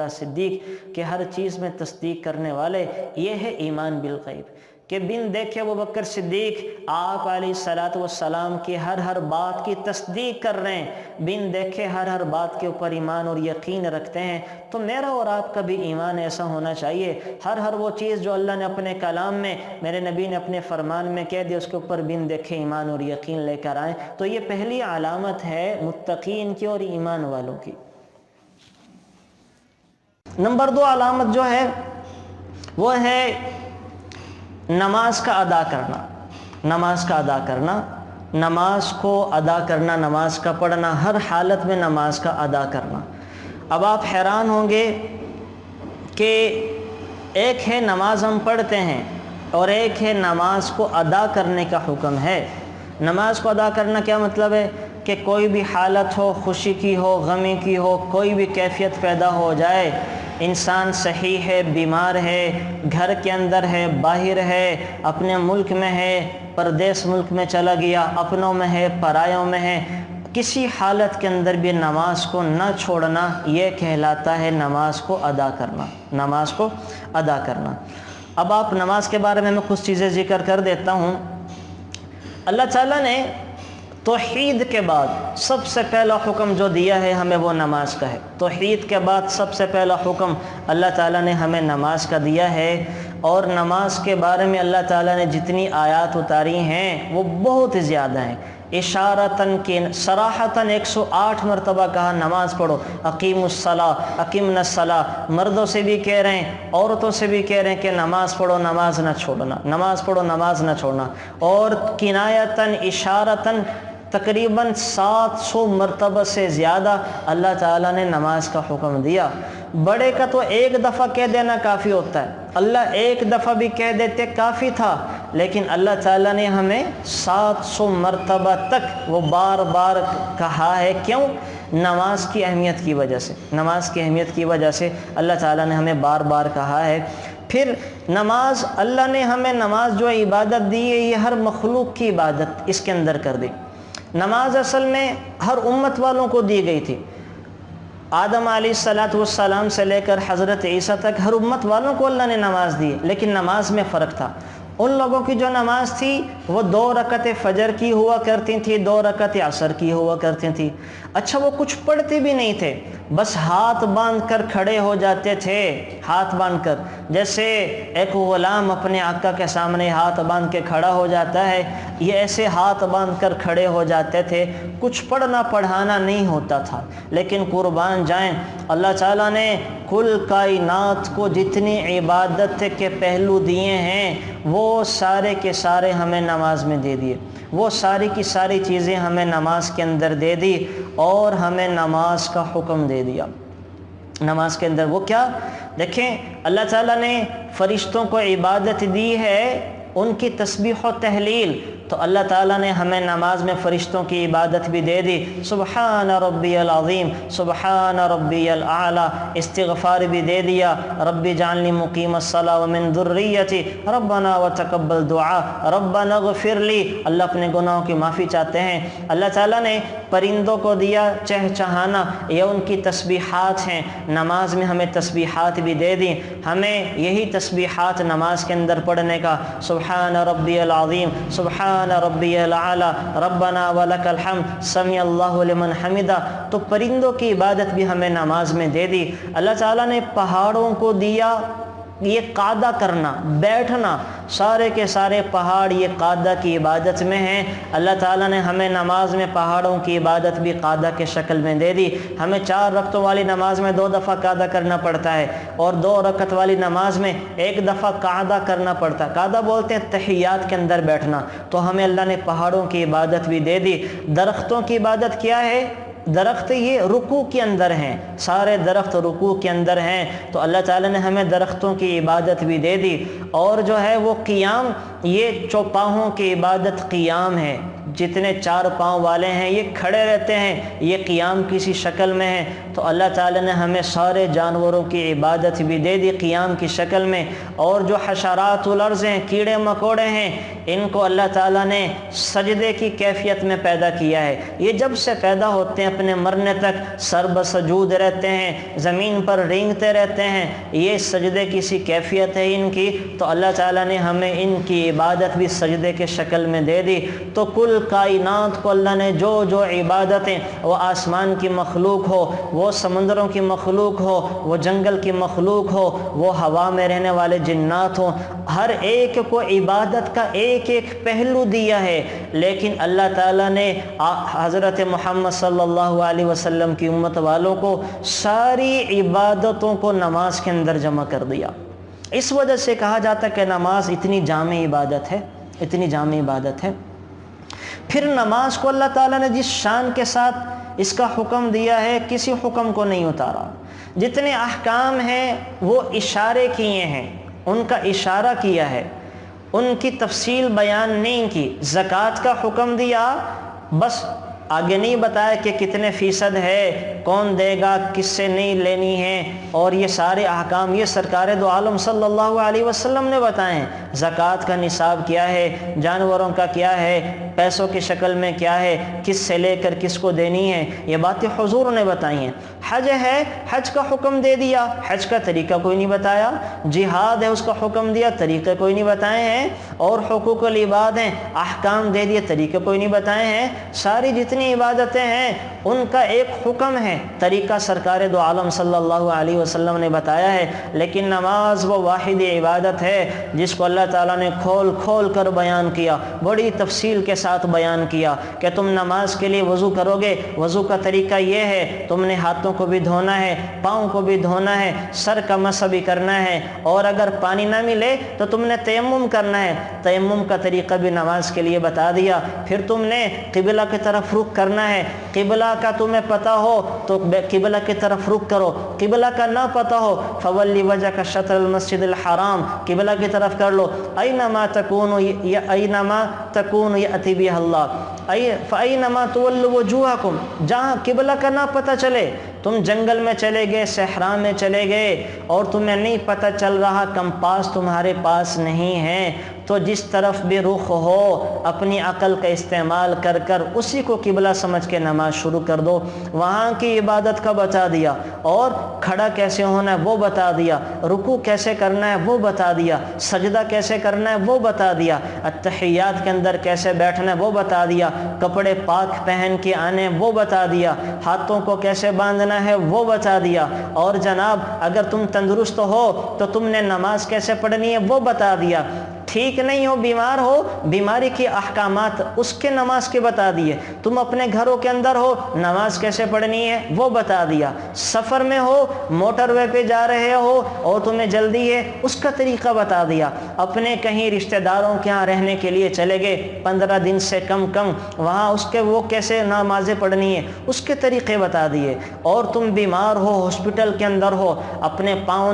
صدیق، کہ ہر چیز میں تصدیق کرنے والے۔ یہ ہے ایمان بالغیب، کہ بن دیکھے ابو بکر صدیق آپ علیہ السلام کی ہر بات کی تصدیق کر رہے ہیں، بن دیکھے ہر بات کے اوپر ایمان اور یقین رکھتے ہیں۔ تو میرا اور آپ کا بھی ایمان ایسا ہونا چاہیے، ہر وہ چیز جو اللہ نے اپنے کلام میں، میرے نبی نے اپنے فرمان میں کہہ دیا، اس کے اوپر بن دیکھے ایمان اور یقین لے کر آئیں۔ تو یہ پہلی علامت ہے متقین کی اور ایمان والوں کی۔ نمبر 2 علامت جو ہے وہ ہے نماز کا ادا کرنا، نماز کو ادا کرنا، نماز کا پڑھنا، ہر حالت میں نماز کا ادا کرنا۔ اب آپ حیران ہوں گے کہ ایک ہے نماز ہم پڑھتے ہیں اور ایک ہے نماز کو ادا کرنے کا حکم ہے۔ نماز کو ادا کرنا کیا مطلب ہے؟ کہ کوئی بھی حالت ہو، خوشی کی ہو، غمی کی ہو، کوئی بھی کیفیت پیدا ہو جائے، انسان صحیح ہے، بیمار ہے، گھر کے اندر ہے، باہر ہے، اپنے ملک میں ہے، پردیس ملک میں چلا گیا، اپنوں میں ہے، پرایوں میں ہے، کسی حالت کے اندر بھی نماز کو نہ چھوڑنا، یہ کہلاتا ہے نماز کو ادا کرنا۔ اب آپ نماز کے بارے میں کچھ چیزیں ذکر کر دیتا ہوں۔ اللہ تعالیٰ نے توحید کے بعد سب سے پہلا حکم جو دیا ہے ہمیں وہ نماز کا ہے۔ توحید کے بعد سب سے پہلا حکم اللہ تعالیٰ نے ہمیں نماز کا دیا ہے، اور نماز کے بارے میں اللہ تعالیٰ نے جتنی آیات اتاری ہیں وہ بہت زیادہ ہیں۔ اشارتاً کی صراحتاً 108 مرتبہ کہا نماز پڑھو، اقیم الصلاۃ، اقیمنا الصلاۃ، مردوں سے بھی کہہ رہے ہیں، عورتوں سے بھی کہہ رہے ہیں کہ نماز پڑھو، نماز نہ چھوڑنا، نماز پڑھو، نماز نہ چھوڑنا۔ اور کنایتاً اشارتاً تقریباً 700 مرتبہ سے زیادہ اللہ تعالیٰ نے نماز کا حکم دیا۔ بڑے کا تو ایک دفعہ کہہ دینا کافی ہوتا ہے، اللہ ایک دفعہ بھی کہہ دیتے کافی تھا، لیکن اللہ تعالیٰ نے ہمیں 700 مرتبہ تک وہ بار بار کہا ہے۔ کیوں؟ نماز کی اہمیت کی وجہ سے، نماز کی اہمیت کی وجہ سے اللہ تعالیٰ نے ہمیں بار بار کہا ہے۔ پھر نماز، اللہ نے ہمیں نماز جو عبادت دی ہے یہ ہر مخلوق کی عبادت اس کے اندر کر دی۔ نماز اصل میں ہر امت والوں کو دی گئی تھی، آدم علیہ السلام سے لے کر حضرت عیسیٰ تک ہر امت والوں کو اللہ نے نماز دی، لیکن نماز میں فرق تھا۔ ان لوگوں کی جو نماز تھی وہ 2 رکعت فجر کی ہوا کرتی تھی، 2 رکعت عصر کی ہوا کرتی تھی۔ اچھا، وہ کچھ پڑھتے بھی نہیں تھے، بس ہاتھ باندھ کر کھڑے ہو جاتے تھے، ہاتھ باندھ کر، جیسے ایک غلام اپنے آقا کے سامنے ہاتھ باندھ کے کھڑا ہو جاتا ہے، یہ ایسے ہاتھ باندھ کر کھڑے ہو جاتے تھے، کچھ پڑھنا پڑھانا نہیں ہوتا تھا۔ لیکن قربان جائیں، اللہ تعالیٰ نے کل کائنات کو جتنی عبادت کے پہلو دیے ہیں وہ سارے کے سارے ہمیں نماز میں دے دیے، وہ ساری کی ساری چیزیں ہمیں نماز کے اندر دے دی، اور ہمیں نماز کا حکم دے دیا۔ نماز کے اندر وہ کیا؟ دیکھیں، اللہ تعالیٰ نے فرشتوں کو عبادت دی ہے، ان کی تسبیح و تحلیل، تو اللہ تعالیٰ نے ہمیں نماز میں فرشتوں کی عبادت بھی دے دی۔ سبحان ربی العظیم، سبحان ربی الاعلیٰ، استغفار بھی دے دیا، رب اجعلنی مقیم الصلاۃ ومن ذریتی ربنا وتقبل دعا، ربنا اغفر لی، اللہ اپنے گناہوں کی معافی چاہتے ہیں۔ اللہ تعالیٰ نے پرندوں کو دیا چہچہانا، یہ ان کی تسبیحات ہیں، نماز میں ہمیں تسبیحات بھی دے دی، ہمیں یہی تسبیحات نماز کے اندر پڑھنے کا، سبحان ربی العظیم، سبحان ربی الاعلیٰ، ربنا ولک الحمد، سمیع اللہ لمن حمدہ، تو پرندوں کی عبادت بھی ہمیں نماز میں دے دی۔ اللہ تعالیٰ نے پہاڑوں کو دیا یہ قعدہ کرنا، بیٹھنا، سارے کے سارے پہاڑ یہ قعدہ کی عبادت میں ہیں۔ اللہ تعالیٰ نے ہمیں نماز میں پہاڑوں کی عبادت بھی قعدہ کے شکل میں دے دی۔ ہمیں 4 رکعتوں والی نماز میں 2 دفعہ قعدہ کرنا پڑتا ہے، اور 2 رکعت والی نماز میں 1 دفعہ قعدہ کرنا پڑتا ہے۔ قعدہ بولتے ہیں تحیات کے اندر بیٹھنا، تو ہمیں اللہ نے پہاڑوں کی عبادت بھی دے دی۔ درختوں کی عبادت کیا ہے؟ درخت یہ رکوع کے اندر ہیں، سارے درخت رکوع کے اندر ہیں، تو اللہ تعالیٰ نے ہمیں درختوں کی عبادت بھی دے دی۔ اور جو ہے وہ قیام، یہ چوپاہوں کی عبادت قیام ہے، جتنے 4 پاؤں والے ہیں یہ کھڑے رہتے ہیں، یہ قیام کسی شکل میں ہے، تو اللہ تعالیٰ نے ہمیں سارے جانوروں کی عبادت بھی دے دی قیام کی شکل میں۔ اور جو حشرات الارض ہیں، کیڑے مکوڑے ہیں، ان کو اللہ تعالیٰ نے سجدے کی کیفیت میں پیدا کیا ہے، یہ جب سے پیدا ہوتے ہیں اپنے مرنے تک سر بسجود رہتے ہیں، زمین پر رینگتے رہتے ہیں، یہ سجدے کی سی کیفیت ہے ان کی، تو اللہ تعالیٰ نے ہمیں ان کی عبادت بھی سجدے کے شکل میں دے دی۔ تو کل کائنات کو اللہ نے جو جو عبادتیں، وہ آسمان کی مخلوق ہو، وہ سمندروں کی مخلوق ہو، وہ جنگل کی مخلوق ہو، وہ ہوا میں رہنے والے جنات ہوں، ہر ایک کو عبادت کا ایک ایک پہلو دیا ہے، لیکن اللہ تعالیٰ نے حضرت محمد صلی اللہ علیہ وسلم کی امت والوں کو ساری عبادتوں کو نماز کے اندر جمع کر دیا۔ اس وجہ سے کہا جاتا ہے کہ نماز اتنی جامع عبادت ہے، اتنی جامع عبادت ہے۔ پھر نماز کو اللہ تعالیٰ نے جس شان کے ساتھ اس کا حکم دیا ہے، کسی حکم کو نہیں اتارا۔ جتنے احکام ہیں وہ اشارے کیے ہیں، ان کا اشارہ کیا ہے، ان کی تفصیل بیان نہیں کی۔ زکوٰۃ کا حکم دیا، بس آگے نہیں بتایا کہ کتنے فیصد ہے، کون دے گا، کس سے نہیں لینی ہے، اور یہ سارے احکام یہ سرکار دو عالم صلی اللہ علیہ وسلم نے بتائے ہیں۔ زکوٰۃ کا نصاب کیا ہے، جانوروں کا کیا ہے، پیسوں کی شکل میں کیا ہے، کس سے لے کر کس کو دینی ہے، یہ باتیں حضور نے بتائی ہیں۔ حج ہے، حج کا حکم دے دیا، حج کا طریقہ کوئی نہیں بتایا۔ جہاد ہے، اس کا حکم دیا، طریقے کوئی نہیں بتائے ہیں۔ اور حقوق العباد ہیں، احکام دے دیے، طریقے کوئی نہیں بتائے ہیں۔ ساری جتنی جتنی عبادتیں ہیں ان کا ایک حکم ہے، طریقہ سرکار دو عالم صلی اللہ علیہ وسلم نے بتایا ہے، لیکن نماز وہ واحد عبادت ہے جس کو اللہ تعالیٰ نے کھول کھول کر بیان کیا، بڑی تفصیل کے ساتھ بیان کیا کہ تم نماز کے لیے وضو کرو گے، وضو کا طریقہ یہ ہے، تم نے ہاتھوں کو بھی دھونا ہے، پاؤں کو بھی دھونا ہے، سر کا مسح بھی کرنا ہے، اور اگر پانی نہ ملے تو تم نے تیمم کرنا ہے، تیمم کا طریقہ بھی نماز کے لیے بتا دیا۔ پھر تم نے قبلہ کی طرف رخ کرنا ہے، قبلہ کا تمہیں پتہ ہو تو قبلہ کی طرف رخ کرو، قبلہ کا نہ پتہ ہو فولی وجہک شطر المسجد الحرام، قبلہ کی طرف کر لو، اینما تکونوا یأتی بہ اللہ، فینما تولوا وجوہکم، جہاں قبلہ کا نہ پتہ چلے، تم جنگل میں چلے گئے، صحرا میں چلے گئے اور تمہیں نہیں پتہ چل رہا، کمپاس تمہارے پاس نہیں ہے، تو جس طرف بھی رخ ہو اپنی عقل کا استعمال کر کر اسی کو قبلہ سمجھ کے نماز شروع کر دو۔ وہاں کی عبادت کا بتا دیا، اور کھڑا کیسے ہونا ہے وہ بتا دیا، رکوع کیسے کرنا ہے وہ بتا دیا، سجدہ کیسے کرنا ہے وہ بتا دیا، اتحیات کے اندر کیسے بیٹھنا ہے وہ بتا دیا، کپڑے پاک پہن کے آنے وہ بتا دیا، ہاتھوں کو کیسے باندھنا ہے وہ بتا دیا، اور جناب اگر تم تندرست ہو تو تم نے نماز کیسے پڑھنی ہے وہ بتا دیا، ٹھیک نہیں ہو، بیمار ہو، بیماری کے احکامات اس کے نماز کے بتا دیے، تم اپنے گھروں کے اندر ہو، نماز کیسے پڑھنی ہے وہ بتا دیا، سفر میں ہو، موٹر وے پہ جا رہے ہو اور تمہیں جلدی ہے اس کا طریقہ بتا دیا، اپنے کہیں رشتہ داروں کے ہاں رہنے کے لیے چلے گئے 15 دن سے کم وہاں اس کے وہ کیسے نمازیں پڑھنی ہے اس کے طریقے بتا دیے، اور تم بیمار ہو، ہاسپٹل کے اندر ہو، اپنے پاؤں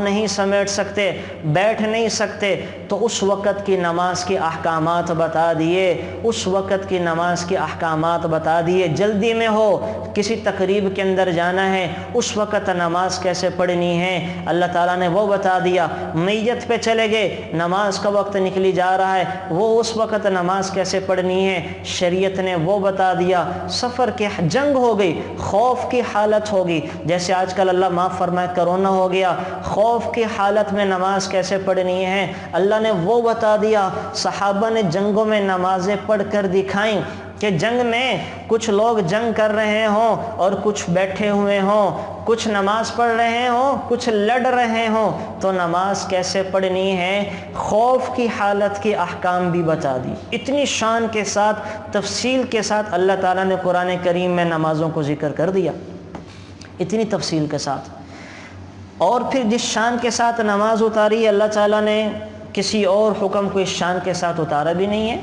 نہیں سمیٹ سکتے، بیٹھ نہیں سکتے، تو اس وقت کی نماز کے احکامات بتا دیے، اس وقت کی نماز کے احکامات بتا دیے، جلدی میں ہو، کسی تقریب کے اندر جانا ہے اس وقت نماز کیسے پڑھنی ہے اللہ تعالیٰ نے وہ بتا دیا، میت پہ چلے گئے، نماز کا وقت نکلی جا رہا ہے وہ اس وقت نماز کیسے پڑھنی ہے شریعت نے وہ بتا دیا، سفر کی جنگ ہو گئی، خوف کی حالت ہوگی، جیسے آج کل اللہ معاف فرمائے کرونا ہو گیا، خوف کی حالت میں نماز کیسے پڑھنی ہے اللہ نے وہ بتا دیا، صحابہ نے جنگوں میں نمازیں پڑھ کر دکھائیں کہ جنگ میں کچھ لوگ جنگ کر رہے ہوں اور کچھ بیٹھے ہوئے ہوں، کچھ نماز پڑھ رہے ہوں، کچھ لڑ رہے ہوں، تو نماز کیسے پڑھنی ہے، خوف کی حالت کے احکام بھی بتا دی، اتنی شان کے ساتھ، تفصیل کے ساتھ اللہ تعالیٰ نے قرآن کریم میں نمازوں کو ذکر کر دیا، اتنی تفصیل کے ساتھ۔ اور پھر جس شان کے ساتھ نماز اتاری اللہ تعالیٰ نے کسی اور حکم کو اس شان کے ساتھ اتارا بھی نہیں ہے۔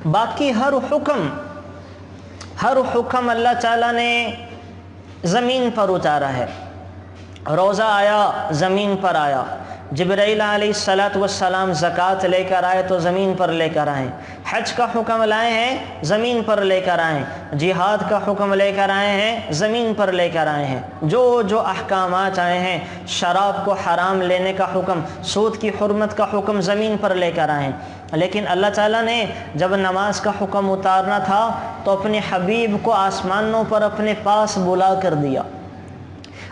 باقی ہر حکم اللہ تعالیٰ نے زمین پر اتارا ہے، روزہ آیا زمین پر آیا، جبرائیل علیہ السلام زکوٰۃ لے کر آئے تو زمین پر لے کر آئے، حج کا حکم لائے ہیں زمین پر لے کر آئے، جہاد کا حکم لے کر آئے ہیں زمین پر لے کر آئے ہیں، جو احکامات آئے ہیں، شراب کو حرام لینے کا حکم، سود کی حرمت کا حکم زمین پر لے کر آئے ہیں، لیکن اللہ تعالیٰ نے جب نماز کا حکم اتارنا تھا تو اپنے حبیب کو آسمانوں پر اپنے پاس بلا کر دیا۔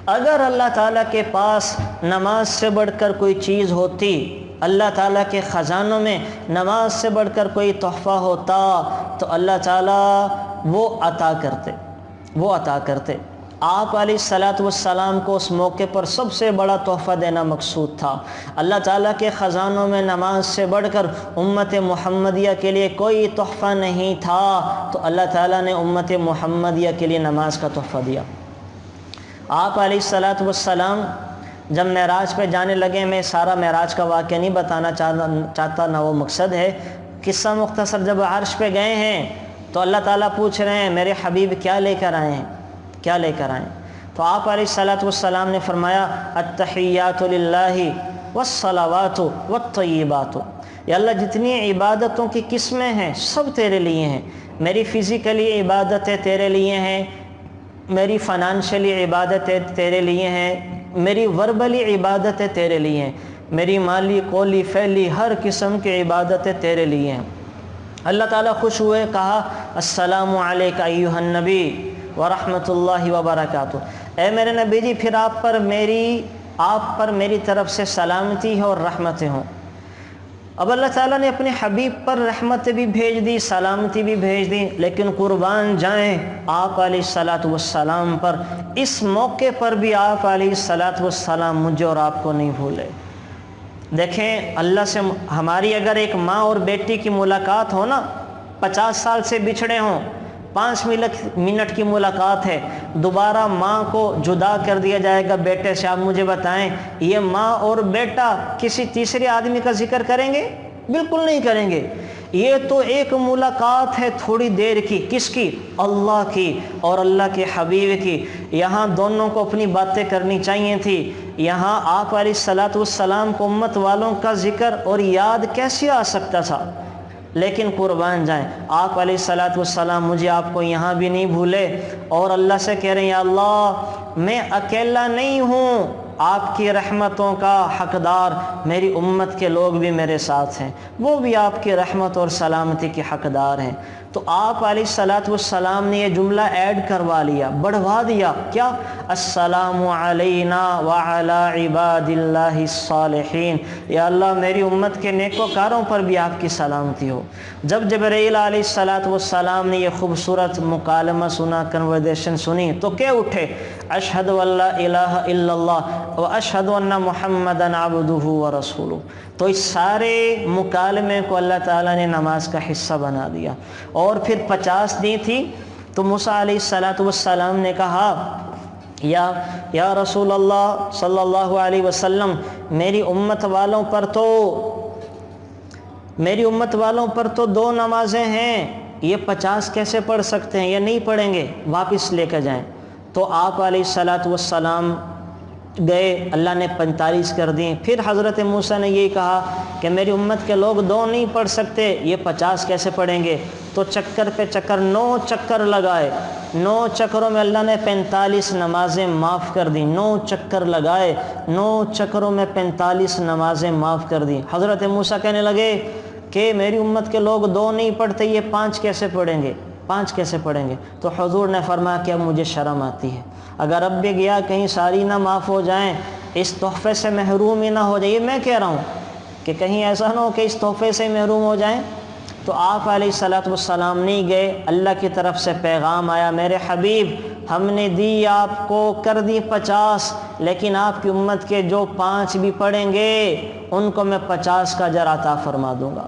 اگر اللہ تعالیٰ کے پاس نماز سے بڑھ کر کوئی چیز ہوتی، اللہ تعالیٰ کے خزانوں میں نماز سے بڑھ کر کوئی تحفہ ہوتا تو اللہ تعالیٰ وہ عطا کرتے۔ آپ علیہ السلام کو اس موقع پر سب سے بڑا تحفہ دینا مقصود تھا۔ اللہ تعالیٰ کے خزانوں میں نماز سے بڑھ کر امت محمدیہ کے لیے کوئی تحفہ نہیں تھا، تو اللہ تعالیٰ نے امت محمدیہ کے لیے نماز کا تحفہ دیا۔ آپ علیہ السلام جب معراج پہ جانے لگے، میں سارا معراج کا واقعہ نہیں بتانا چاہتا، نہ وہ مقصد ہے، قصہ مختصر، جب عرش پہ گئے ہیں تو اللہ تعالیٰ پوچھ رہے ہیں میرے حبیب کیا لے کر آئے ہیں، تو آپ علیہ السلام نے فرمایا التحیات للہ والصلوات والطیبات، یا اللہ جتنی عبادتوں کی قسمیں ہیں سب تیرے لیے ہیں، میری فزیکلی عبادتیں تیرے لیے ہیں، میری فائنانشلی عبادتیں تیرے لیے ہیں، میری وربلی عبادتیں تیرے لیے ہیں، میری مالی قولی فعلی ہر قسم کی عبادتیں تیرے لیے ہیں۔ اللہ تعالیٰ خوش ہوئے، کہا السلام علیک ایھا النبی ورحمۃ اللہ وبرکاتہ، اے میرے نبی جی پھر آپ پر میری طرف سے سلامتی ہے اور رحمتیں ہوں۔ اب اللہ تعالیٰ نے اپنے حبیب پر رحمت بھی بھیج دی، سلامتی بھی بھیج دی، لیکن قربان جائیں آپ علیہ الصلاۃ والسلام پر، اس موقع پر بھی آپ علیہ الصلاۃ والسلام مجھے اور آپ کو نہیں بھولے۔ دیکھیں اللہ سے ہماری اگر ایک ماں اور بیٹی کی ملاقات ہو نا، 50 سال سے بچھڑے ہوں، 5 منٹ کی ملاقات ہے، دوبارہ ماں کو جدا کر دیا جائے گا بیٹے سے، آپ مجھے بتائیں یہ ماں اور بیٹا کسی تیسرے آدمی کا ذکر کریں گے؟ بالکل نہیں کریں گے۔ یہ تو ایک ملاقات ہے تھوڑی دیر کی، کس کی؟ اللہ کی اور اللہ کے حبیب کی۔ یہاں دونوں کو اپنی باتیں کرنی چاہیے تھی، یہاں آپ علیہ الصلاۃ والسلام کو امت والوں کا ذکر اور یاد کیسے آ سکتا تھا؟ لیکن قربان جائیں آپ علیہ الصلاۃ والسلام مجھے آپ کو یہاں بھی نہیں بھولے، اور اللہ سے کہہ رہے ہیں یا اللہ میں اکیلا نہیں ہوں، آپ کی رحمتوں کا حقدار میری امت کے لوگ بھی میرے ساتھ ہیں، وہ بھی آپ کی رحمت اور سلامتی کے حقدار ہیں۔ تو آپ علیہ الصلاۃ والسلام نے یہ جملہ ایڈ کروا لیا، بڑھوا دیا، کیا؟ السلام علینا وعلی عباد اللہ الصالحین، یا اللہ میری امت کے نیکوکاروں پر بھی آپ کی سلامتی ہو۔ جب جبرائیل علیہ الصلاۃ والسلام نے یہ خوبصورت مکالمہ سنا، کنورسیشن سنی، تو کیا اٹھے؟ اشہد ان لا الہ الا اللہ واشہد ان محمدًا عبدہ ورسولہ۔ تو اس سارے مکالمے کو اللہ تعالیٰ نے نماز کا حصہ بنا دیا، اور پھر 50 دی تھی تو موسیٰ علیہ الصلاۃ والسلام نے کہا یا رسول اللہ صلی اللہ علیہ وسلم میری امت والوں پر تو 2 نمازیں ہیں، یہ 50 کیسے پڑھ سکتے ہیں؟ یہ نہیں پڑھیں گے، واپس لے کے جائیں۔ تو آپ علیہ الصلاۃ والسلام گئے، اللہ نے 45 کر دیں۔ پھر حضرت موسیٰ نے یہی کہا کہ میری امت کے لوگ 2 نہیں پڑھ سکتے، یہ 50 کیسے پڑھیں گے؟ تو چکر پہ چکر 9 چکر لگائے، 9 چکروں میں اللہ نے 45 نمازیں معاف کر دیں۔ 9 چکر لگائے، 9 چکروں میں 45 نمازیں معاف کر دیں۔ حضرت موسیٰ کہنے لگے کہ میری امت کے لوگ 2 نہیں پڑھتے، یہ 5 کیسے پڑھیں گے؟ 5 کیسے پڑھیں گے؟ تو حضور نے فرمایا کہ اب مجھے شرم آتی ہے، اگر اب بھی گیا کہیں ساری نہ معاف ہو جائیں، اس تحفے سے محروم ہی نہ ہو جائے۔ یہ میں کہہ رہا ہوں کہ کہیں ایسا نہ ہو کہ اس تحفے سے محروم ہو جائیں۔ تو آپ علیہ الصلاۃ والسلام نہیں گئے، اللہ کی طرف سے پیغام آیا، میرے حبیب ہم نے دی آپ کو، کر دی 50، لیکن آپ کی امت کے جو 5 بھی پڑھیں گے ان کو میں 50 کا اجر عطا فرما دوں گا۔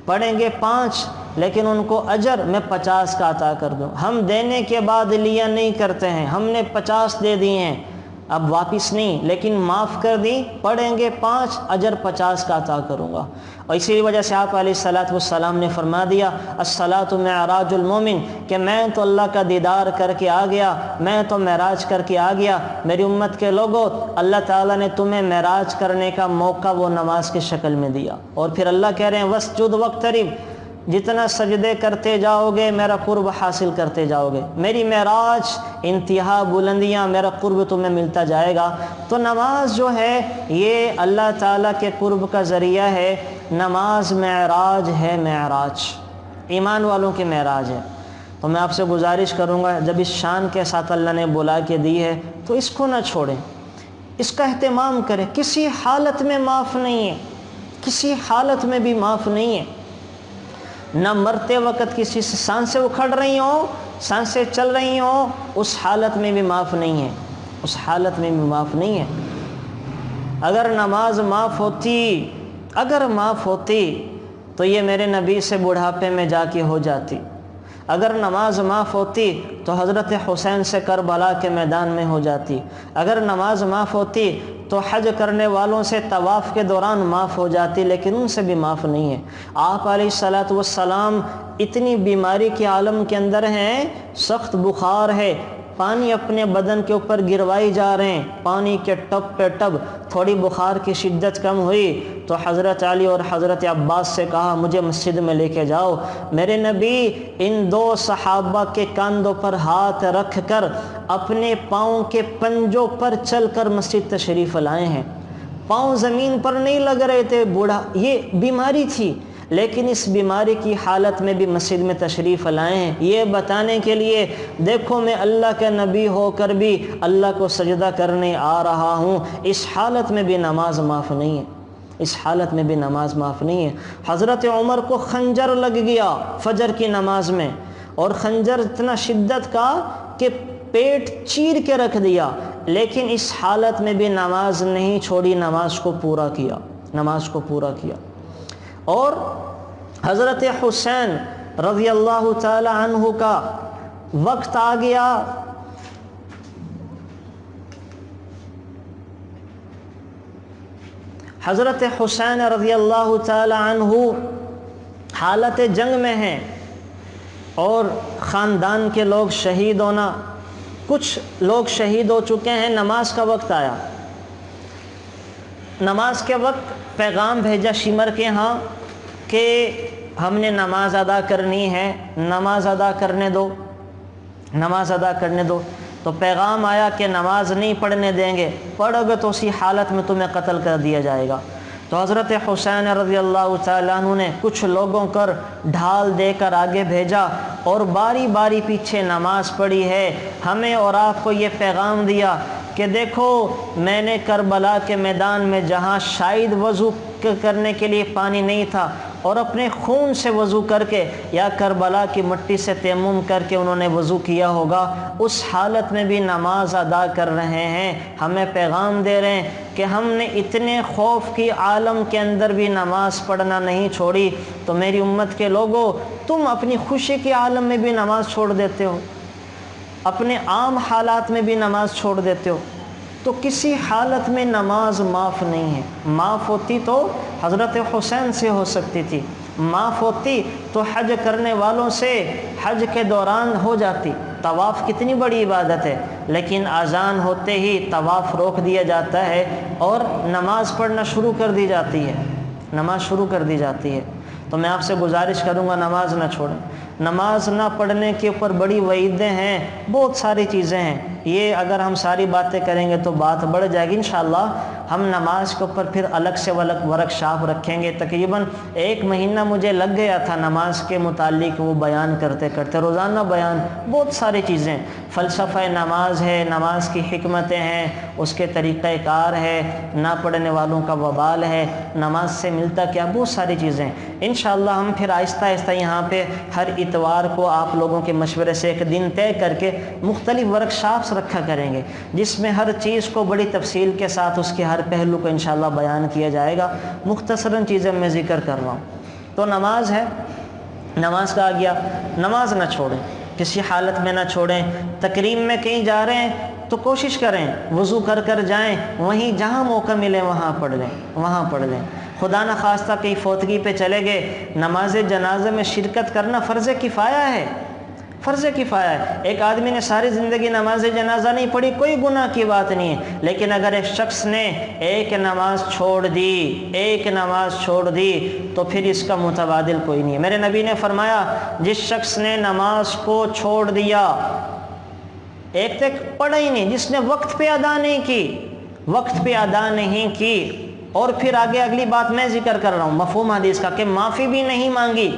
پڑھیں گے 5 لیکن ان کو اجر میں 50 کا عطا کر دوں۔ ہم دینے کے بعد لیا نہیں کرتے ہیں، ہم نے 50 دے دیے ہیں، اب واپس نہیں، لیکن معاف کر دی، پڑھیں گے 5 اجر 50 کا عطا کروں گا۔ اور اسی وجہ سے آپ علیہ الصلاۃ والسلام نے فرما دیا الصلاۃ معراج المومن، کہ میں تو اللہ کا دیدار کر کے آ گیا، میں تو معراج کر کے آ گیا۔ میری امت کے لوگوں، اللہ تعالیٰ نے تمہیں معراج کرنے کا موقع وہ نماز کی شکل میں دیا، اور پھر اللہ کہہ رہے ہیں وسجد واقترب، جتنا سجدے کرتے جاؤ گے میرا قرب حاصل کرتے جاؤ گے، میری معراج انتہا بلندیاں، میرا قرب تمہیں ملتا جائے گا۔ تو نماز جو ہے یہ اللہ تعالیٰ کے قرب کا ذریعہ ہے، نماز معراج ہے، معراج ایمان والوں کی معراج ہے۔ تو میں آپ سے گزارش کروں گا جب اس شان کے ساتھ اللہ نے بلا کے دی ہے تو اس کو نہ چھوڑیں، اس کا اہتمام کریں، کسی حالت میں معاف نہیں ہے، کسی حالت میں بھی معاف نہیں ہے، نہ مرتے وقت کسی سے سانسیں اکھڑ رہی ہوں، سانسیں چل رہی ہوں، اس حالت میں بھی معاف نہیں ہے، اس حالت میں بھی معاف نہیں ہے۔ اگر نماز معاف ہوتی تو یہ میرے نبی سے بڑھاپے میں جا کے ہو جاتی، اگر نماز معاف ہوتی تو حضرت حسین سے کربلا کے میدان میں ہو جاتی، اگر نماز معاف ہوتی تو حج کرنے والوں سے طواف کے دوران معاف ہو جاتی، لیکن ان سے بھی معاف نہیں ہے۔ آپ علیہ الصلاۃ والسلام اتنی بیماری کے عالم کے اندر ہیں، سخت بخار ہے، پانی اپنے بدن کے اوپر گروائی جا رہے ہیں، پانی کے ٹپ پہ ٹپ، تھوڑی بخار کی شدت کم ہوئی تو حضرت علی اور حضرت عباس سے کہا مجھے مسجد میں لے کے جاؤ۔ میرے نبی ان 2 صحابہ کے کاندھوں پر ہاتھ رکھ کر اپنے پاؤں کے پنجوں پر چل کر مسجد تشریف لائے ہیں، پاؤں زمین پر نہیں لگ رہے تھے، بوڑھا یہ بیماری تھی، لیکن اس بیماری کی حالت میں بھی مسجد میں تشریف لائے ہیں، یہ بتانے کے لیے دیکھو میں اللہ کے نبی ہو کر بھی اللہ کو سجدہ کرنے آ رہا ہوں، اس حالت میں بھی نماز معاف نہیں ہے۔ اس حالت میں بھی نماز معاف نہیں ہے۔ حضرت عمر کو خنجر لگ گیا فجر کی نماز میں، اور خنجر اتنا شدت کا کہ پیٹ چیر کے رکھ دیا، لیکن اس حالت میں بھی نماز نہیں چھوڑی، نماز کو پورا کیا، نماز کو پورا کیا۔ اور حضرت حسین رضی اللہ تعالی عنہ کا وقت آ گیا، حضرت حسین رضی اللہ تعالی عنہ حالت جنگ میں ہیں، اور خاندان کے لوگ شہید ہونا، کچھ لوگ شہید ہو چکے ہیں۔ نماز کا وقت آیا، نماز کے وقت پیغام بھیجا شمر کے ہاں کہ ہم نے نماز ادا کرنی ہے، نماز ادا کرنے دو، نماز ادا کرنے دو۔ تو پیغام آیا کہ نماز نہیں پڑھنے دیں گے، پڑھو گے تو اسی حالت میں تمہیں قتل کر دیا جائے گا۔ تو حضرت حسین رضی اللہ تعالیٰ عنہ نے کچھ لوگوں کر ڈھال دے کر آگے بھیجا، اور باری باری پیچھے نماز پڑھی ہے، ہمیں اور آپ کو یہ پیغام دیا کہ دیکھو میں نے کربلا کے میدان میں جہاں شاید وضو کرنے کے لیے پانی نہیں تھا، اور اپنے خون سے وضو کر کے یا کربلا کی مٹی سے تیمم کر کے انہوں نے وضو کیا ہوگا، اس حالت میں بھی نماز ادا کر رہے ہیں۔ ہمیں پیغام دے رہے ہیں کہ ہم نے اتنے خوف کی عالم کے اندر بھی نماز پڑھنا نہیں چھوڑی۔ تو میری امت کے لوگوں، تم اپنی خوشی کے عالم میں بھی نماز چھوڑ دیتے ہو، اپنے عام حالات میں بھی نماز چھوڑ دیتے ہو، تو کسی حالت میں نماز معاف نہیں ہے۔ معاف ہوتی تو حضرت حسین سے ہو سکتی تھی، معاف ہوتی تو حج کرنے والوں سے حج کے دوران ہو جاتی۔ طواف کتنی بڑی عبادت ہے، لیکن اذان ہوتے ہی طواف روک دیا جاتا ہے اور نماز پڑھنا شروع کر دی جاتی ہے، نماز شروع کر دی جاتی ہے۔ تو میں آپ سے گزارش کروں گا نماز نہ چھوڑیں۔ نماز نہ پڑھنے کے اوپر بڑی وعیدیں ہیں، بہت ساری چیزیں ہیں، یہ اگر ہم ساری باتیں کریں گے تو بات بڑھ جائے گی۔ انشاءاللہ ہم نماز کے اوپر پھر الگ سے ورک شاپ رکھیں گے۔ تقریباً 1 مہینہ مجھے لگ گیا تھا نماز کے متعلق وہ بیان کرتے کرتے، روزانہ بیان، بہت ساری چیزیں، فلسفہ نماز ہے، نماز کی حکمتیں ہیں، اس کے طریقہ کار ہے، نہ پڑھنے والوں کا وبال ہے، نماز سے ملتا کیا، بہت ساری چیزیں۔ انشاءاللہ ہم پھر آہستہ آہستہ یہاں پہ ہر اتوار کو آپ لوگوں کے مشورے سے ایک دن طے کر کے مختلف ورک شاپس رکھا کریں گے، جس میں ہر چیز کو بڑی تفصیل کے ساتھ اس کے ہر پہلو کو انشاءاللہ بیان کیا جائے گا۔ مختصراً چیزیں میں ذکر کر رہا ہوں۔ تو نماز ہے، نماز کا آ گیا، نماز نہ چھوڑیں، کسی حالت میں نہ چھوڑیں۔ تقریب میں کہیں جا رہے ہیں تو کوشش کریں وضو کر کر جائیں، وہیں جہاں موقع ملے وہاں پڑھ لیں، وہاں پڑھ لیں۔ خدا نہ خواستہ کہیں فوتگی پہ چلے گئے، نماز جنازہ میں شرکت کرنا فرض کفایہ ہے، فرض کفایہ ہے۔ ایک آدمی نے ساری زندگی نماز جنازہ نہیں پڑھی، کوئی گناہ کی بات نہیں ہے، لیکن اگر ایک شخص نے ایک نماز چھوڑ دی، ایک نماز چھوڑ دی، تو پھر اس کا متبادل کوئی نہیں ہے۔ میرے نبی نے فرمایا جس شخص نے نماز کو چھوڑ دیا، ایک تک پڑھا ہی نہیں، جس نے وقت پہ ادا نہیں کی، وقت پہ ادا نہیں کی، اور پھر آگے اگلی بات میں ذکر کر رہا ہوں مفہوم حدیث کا، کہ معافی بھی نہیں مانگی،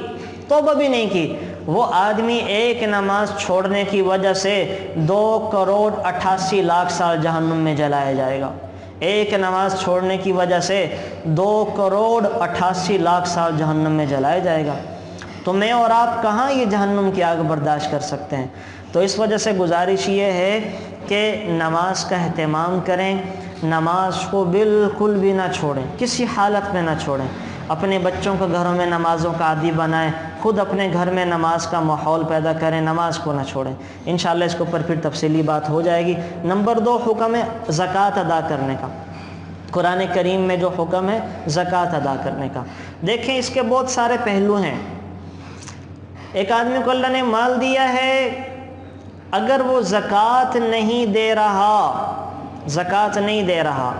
توبہ بھی نہیں کی، وہ آدمی ایک نماز چھوڑنے کی وجہ سے 2,88,00,000 سال جہنم میں جلایا جائے گا۔ ایک نماز چھوڑنے کی وجہ سے 2,88,00,000 سال جہنم میں جلایا جائے گا۔ تو میں اور آپ کہاں یہ جہنم کی آگ برداشت کر سکتے ہیں؟ تو اس وجہ سے گزارش یہ ہے کہ نماز کا اہتمام کریں، نماز کو بالکل بھی نہ چھوڑیں، کسی حالت میں نہ چھوڑیں۔ اپنے بچوں کو گھروں میں نمازوں کا عادی بنائیں، خود اپنے گھر میں نماز کا ماحول پیدا کریں، نماز کو نہ چھوڑیں۔ انشاءاللہ اس کے اوپر پھر تفصیلی بات ہو جائے گی۔ نمبر 2 حکم ہے زکوٰۃ ادا کرنے کا۔ قرآن کریم میں جو حکم ہے زکوٰۃ ادا کرنے کا، دیکھیں اس کے بہت سارے پہلو ہیں۔ ایک آدمی کو اللہ نے مال دیا ہے، اگر وہ زکوٰۃ نہیں دے رہا، زکوٰۃ نہیں دے رہا،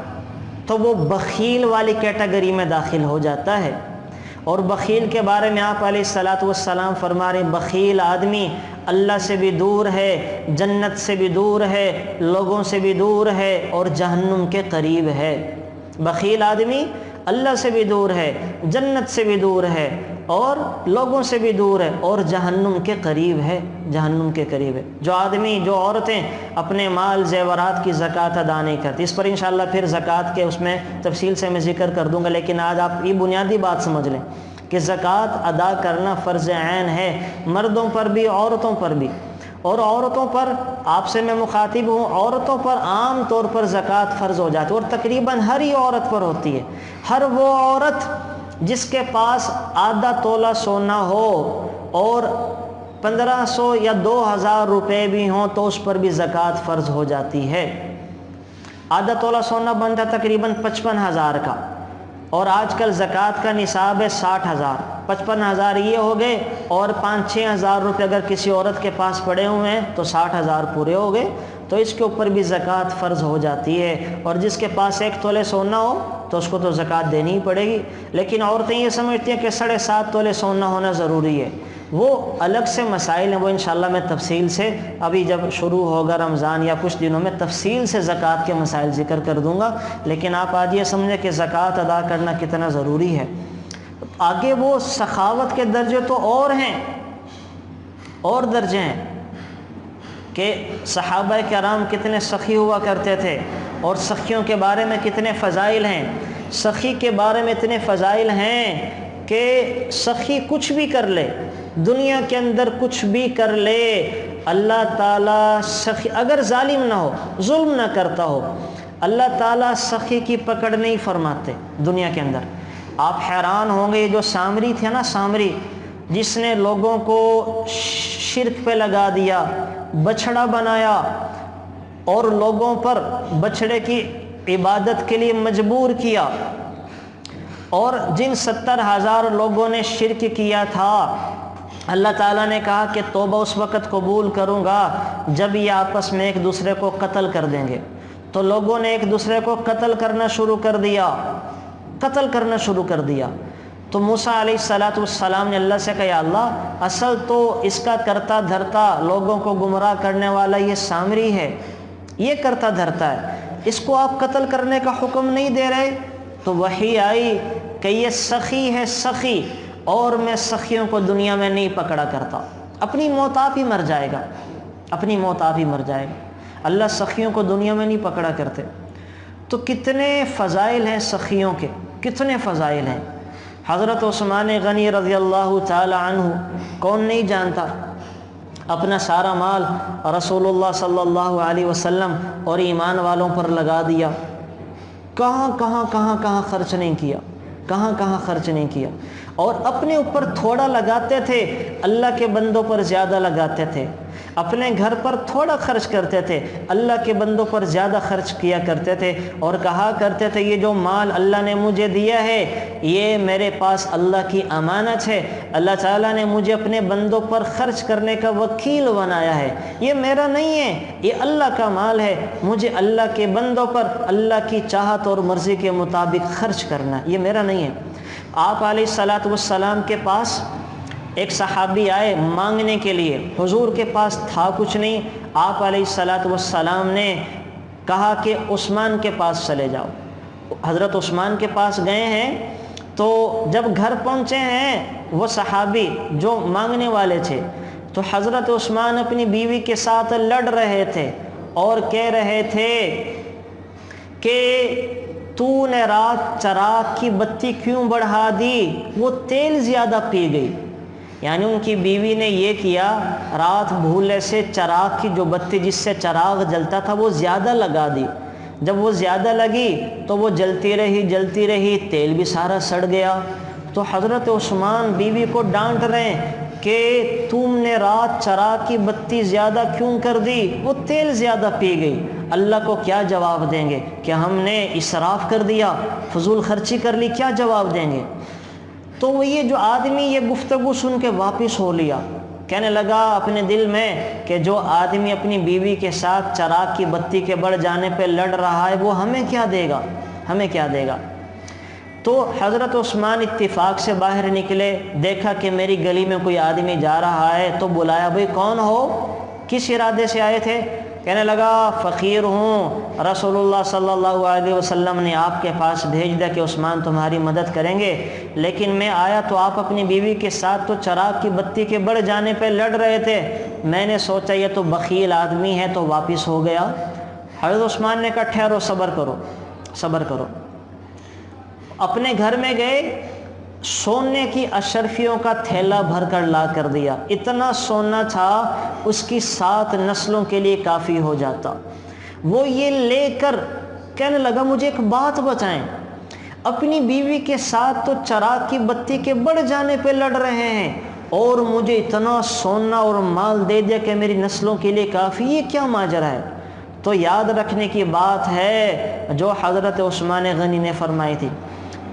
تو وہ بخیل والی کیٹیگری میں داخل ہو جاتا ہے۔ اور بخیل کے بارے میں آپ علیہ الصلاۃ والسلام فرما رہے ہیں بخیل آدمی اللہ سے بھی دور ہے، جنت سے بھی دور ہے، لوگوں سے بھی دور ہے، اور جہنم کے قریب ہے۔ بخیل آدمی اللہ سے بھی دور ہے، جنت سے بھی دور ہے، اور لوگوں سے بھی دور ہے اور جہنم کے قریب ہے، جہنم کے قریب ہے۔ جو آدمی، جو عورتیں اپنے مال زیورات کی زکوٰۃ ادا نہیں کرتی، اس پر انشاءاللہ پھر زکوٰۃ کے اس میں تفصیل سے میں ذکر کر دوں گا، لیکن آج آپ یہ بنیادی بات سمجھ لیں کہ زکوٰۃ ادا کرنا فرض عین ہے، مردوں پر بھی عورتوں پر بھی۔ اور عورتوں پر آپ سے میں مخاطب ہوں، عورتوں پر عام طور پر زکوٰۃ فرض ہو جاتی ہے، اور تقریباً ہر ہی عورت پر ہوتی ہے۔ ہر وہ عورت جس کے پاس آدھا تولہ سونا ہو اور 1500 یا 2000 روپے بھی ہوں تو اس پر بھی زکوٰۃ فرض ہو جاتی ہے۔ آدھا تولہ سونا بنتا تقریباً 55,000 کا، اور آج کل زکوٰۃ کا نصاب ہے 60,000۔ 55,000 یہ ہو گئے، اور 5-6 ہزار روپے اگر کسی عورت کے پاس پڑے ہوئے ہیں تو 60,000 پورے ہو گئے، تو اس کے اوپر بھی زکوٰۃ فرض ہو جاتی ہے۔ اور جس کے پاس 1 تولے سونا ہو تو اس کو تو زکوٰۃ دینی ہی پڑے گی۔ لیکن عورتیں یہ سمجھتی ہیں کہ 7.5 تولے سونا ہونا ضروری ہے، وہ الگ سے مسائل ہیں، وہ انشاءاللہ میں تفصیل سے ابھی جب شروع ہوگا رمضان یا کچھ دنوں میں تفصیل سے زکوٰۃ کے مسائل ذکر کر دوں گا۔ لیکن آپ آج یہ سمجھیں کہ زکوٰۃ ادا کرنا کتنا ضروری ہے۔ آگے وہ سخاوت کے درجے تو اور ہیں، اور درجے ہیں کہ صحابہ کرام کتنے سخی ہوا کرتے تھے، اور سخیوں کے بارے میں کتنے فضائل ہیں۔ سخی کے بارے میں اتنے فضائل ہیں کہ سخی کچھ بھی کر لے، دنیا کے اندر کچھ بھی کر لے، اللہ تعالیٰ سخی اگر ظالم نہ ہو، ظلم نہ کرتا ہو، اللہ تعالیٰ سخی کی پکڑ نہیں فرماتے دنیا کے اندر۔ آپ حیران ہوں گے، یہ جو سامری تھے نا، سامری جس نے لوگوں کو شرک پہ لگا دیا، بچھڑا بنایا اور لوگوں پر بچھڑے کی عبادت کے لیے مجبور کیا، اور جن 70,000 لوگوں نے شرک کیا تھا، اللہ تعالیٰ نے کہا کہ توبہ اس وقت قبول کروں گا جب یہ آپس میں ایک دوسرے کو قتل کر دیں گے۔ تو لوگوں نے ایک دوسرے کو قتل کرنا شروع کر دیا، قتل کرنا شروع کر دیا۔ تو موسیٰ علیہ السلام نے اللہ سے کہا، یا اللہ، اصل تو اس کا کرتا دھرتا، لوگوں کو گمراہ کرنے والا یہ سامری ہے، یہ کرتا دھرتا ہے، اس کو آپ قتل کرنے کا حکم نہیں دے رہے؟ تو وحی آئی کہ یہ سخی ہے، سخی، اور میں سخیوں کو دنیا میں نہیں پکڑا کرتا، اپنی موت آپ ہی مر جائے گا، اپنی موت آپ ہی مر جائے گا۔ اللہ سخیوں کو دنیا میں نہیں پکڑا کرتے۔ تو کتنے فضائل ہیں سخیوں کے، کتنے فضائل ہیں۔ حضرت عثمان غنی رضی اللہ تعالی عنہ کون نہیں جانتا، اپنا سارا مال رسول اللہ صلی اللہ علیہ وسلم اور ایمان والوں پر لگا دیا، کہاں کہاں کہاں کہاں خرچ نہیں کیا، کہاں کہاں خرچ نہیں کیا، اور اپنے اوپر تھوڑا لگاتے تھے، اللہ کے بندوں پر زیادہ لگاتے تھے، اپنے گھر پر تھوڑا خرچ کرتے تھے، اللہ کے بندوں پر زیادہ خرچ کیا کرتے تھے، اور کہا کرتے تھے یہ جو مال اللہ نے مجھے دیا ہے یہ میرے پاس اللہ کی امانت ہے، اللہ تعالیٰ نے مجھے اپنے بندوں پر خرچ کرنے کا وکیل بنایا ہے، یہ میرا نہیں ہے، یہ اللہ کا مال ہے، مجھے اللہ کے بندوں پر اللہ کی چاہت اور مرضی کے مطابق خرچ کرنا، یہ میرا نہیں ہے۔ آپ علیہ السلام کے پاس ایک صحابی آئے مانگنے کے لیے، حضور کے پاس تھا کچھ نہیں، آپ علیہ السلام نے کہا کہ عثمان کے پاس چلے جاؤ۔ حضرت عثمان کے پاس گئے ہیں، تو جب گھر پہنچے ہیں وہ صحابی جو مانگنے والے تھے، تو حضرت عثمان اپنی بیوی کے ساتھ لڑ رہے تھے اور کہہ رہے تھے کہ تو نے رات چراغ کی بتی کیوں بڑھا دی، وہ تیل زیادہ پی گئی۔ یعنی ان کی بیوی نے یہ کیا، رات بھولے سے چراغ کی جو بتی جس سے چراغ جلتا تھا وہ زیادہ لگا دی، جب وہ زیادہ لگی تو وہ جلتی رہی، تیل بھی سارا سڑ گیا۔ تو حضرت عثمان بیوی کو ڈانٹ رہے ہیں کہ تم نے رات چراغ کی بتی زیادہ کیوں کر دی، وہ تیل زیادہ پی گئی۔ اللہ کو کیا جواب دیں گے کہ ہم نے اسراف کر دیا، فضول خرچی کر لی، کیا جواب دیں گے؟ تو وہ یہ جو آدمی یہ گفتگو سن کے واپس ہو لیا، کہنے لگا اپنے دل میں کہ جو آدمی اپنی بیوی کے ساتھ چراغ کی بتی کے بڑھ جانے پہ لڑ رہا ہے وہ ہمیں کیا دے گا، ہمیں کیا دے گا۔ تو حضرت عثمان اتفاق سے باہر نکلے، دیکھا کہ میری گلی میں کوئی آدمی جا رہا ہے، تو بلایا، بھئی کون ہو، کس ارادے سے آئے تھے؟ کہنے لگا فقیر ہوں، رسول اللہ صلی اللہ علیہ وسلم نے آپ کے پاس بھیج دیا کہ عثمان تمہاری مدد کریں گے، لیکن میں آیا تو آپ اپنی بیوی کے ساتھ تو چراغ کی بتی کے بڑھ جانے پہ لڑ رہے تھے، میں نے سوچا یہ تو بخیل آدمی ہے تو واپس ہو گیا۔ حضرت عثمان نے کہا ٹھہرو، صبر کرو صبر کرو۔ اپنے گھر میں گئے، سونے کی اشرفیوں کا تھیلا بھر کر لا کر دیا، اتنا سونا تھا اس کی 7 نسلوں کے لیے کافی ہو جاتا۔ وہ یہ لے کر کہنے لگا مجھے ایک بات بتائیں، اپنی بیوی کے ساتھ تو چراغ کی بتی کے بڑھ جانے پہ لڑ رہے ہیں اور مجھے اتنا سونا اور مال دے دیا کہ میری نسلوں کے لیے کافی، یہ کیا ماجرا ہے؟ تو یاد رکھنے کی بات ہے جو حضرت عثمان غنی نے فرمائی تھی،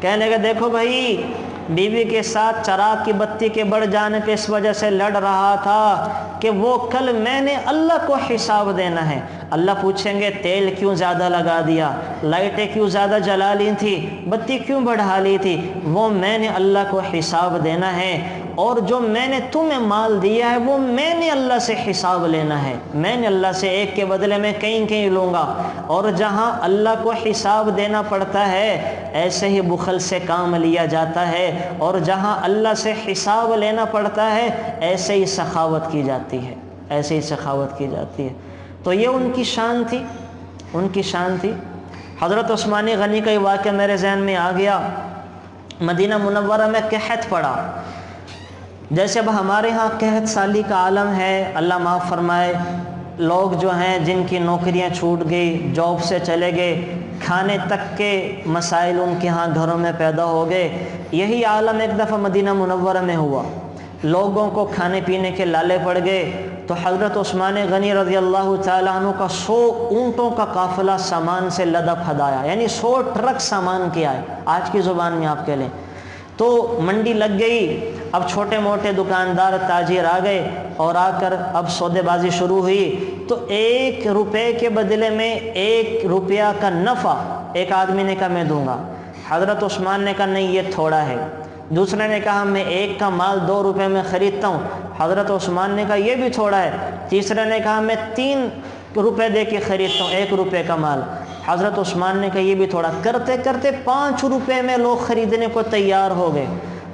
کہنے لگا دیکھو بھائی، بیوی کے ساتھ چراغ کی بتی کے بڑھ جانے پہ اس وجہ سے لڑ رہا تھا کہ وہ کل میں نے اللہ کو حساب دینا ہے، اللہ پوچھیں گے تیل کیوں زیادہ لگا دیا، لائٹیں کیوں زیادہ جلا لی تھی، بتی کیوں بڑھا لی تھی، وہ میں نے اللہ کو حساب دینا ہے، اور جو میں نے تمہیں مال دیا ہے وہ میں نے اللہ سے حساب لینا ہے، میں نے اللہ سے ایک کے بدلے میں کہیں لوں گا، اور جہاں اللہ کو حساب دینا پڑتا ہے ایسے ہی بخل سے کام لیا جاتا ہے، اور جہاں اللہ سے حساب لینا پڑتا ہے ایسے ہی سخاوت کی جاتی ہے، ایسے ہی سخاوت کی جاتی ہے۔ تو یہ ان کی شان تھی، ان کی شان تھی۔ حضرت عثمان غنی کا یہ واقعہ میرے ذہن میں آ گیا، مدینہ منورہ میں قحط پڑا، جیسے اب ہمارے ہاں قحط سالی کا عالم ہے، اللہ معاف فرمائے، لوگ جو ہیں جن کی نوکریاں چھوٹ گئی، جاب سے چلے گئے، کھانے تک کے مسائل ان کے ہاں گھروں میں پیدا ہو گئے، یہی عالم ایک دفعہ مدینہ منورہ میں ہوا، لوگوں کو کھانے پینے کے لالے پڑ گئے، تو حضرت عثمان غنی رضی اللہ تعالیٰ عنہ کا 100 اونٹوں کا قافلہ سامان سے لدا پھدایا، یعنی 100 ٹرک سامان کے آئے، آج کی زبان میں آپ کہہ لیں تو منڈی لگ گئی، اب چھوٹے موٹے دکاندار تاجر آ گئے، اور آ کر اب سودے بازی شروع ہوئی، تو 1 روپے کے بدلے میں 1 روپیہ کا نفع ایک آدمی نے کہا میں دوں گا، حضرت عثمان نے کہا نہیں یہ تھوڑا ہے، دوسرے نے کہا میں 1 کا مال 2 روپے میں خریدتا ہوں، حضرت عثمان نے کہا یہ بھی تھوڑا ہے، تیسرے نے کہا میں 3 روپے دے کے خریدتا ہوں 1 روپے کا مال، حضرت عثمان نے کہا یہ بھی تھوڑا، کرتے کرتے 5 روپے میں لوگ خریدنے کو تیار ہو گئے،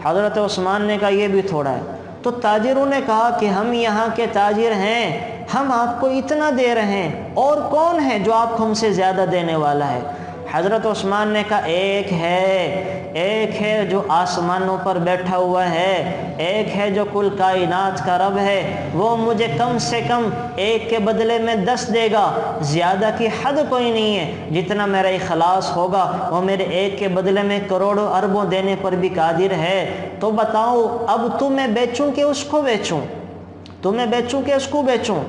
حضرت عثمان نے کہا یہ بھی تھوڑا ہے، تو تاجروں نے کہا کہ ہم یہاں کے تاجر ہیں، ہم آپ کو اتنا دے رہے ہیں، اور کون ہے جو آپ کو ہم سے زیادہ دینے والا ہے؟ حضرت عثمان نے کہا ایک ہے جو آسمانوں پر بیٹھا ہوا ہے، ایک ہے جو کل کائنات کا رب ہے، وہ مجھے کم سے کم 1 کے بدلے میں 10 دے گا، زیادہ کی حد کوئی نہیں ہے، جتنا میرا اخلاص ہوگا وہ میرے 1 کے بدلے میں کروڑوں اربوں دینے پر بھی قادر ہے، تو بتاؤ اب تمہیں بیچوں کہ اس کو بیچوں، تمہیں بیچوں کہ اس کو بیچوں؟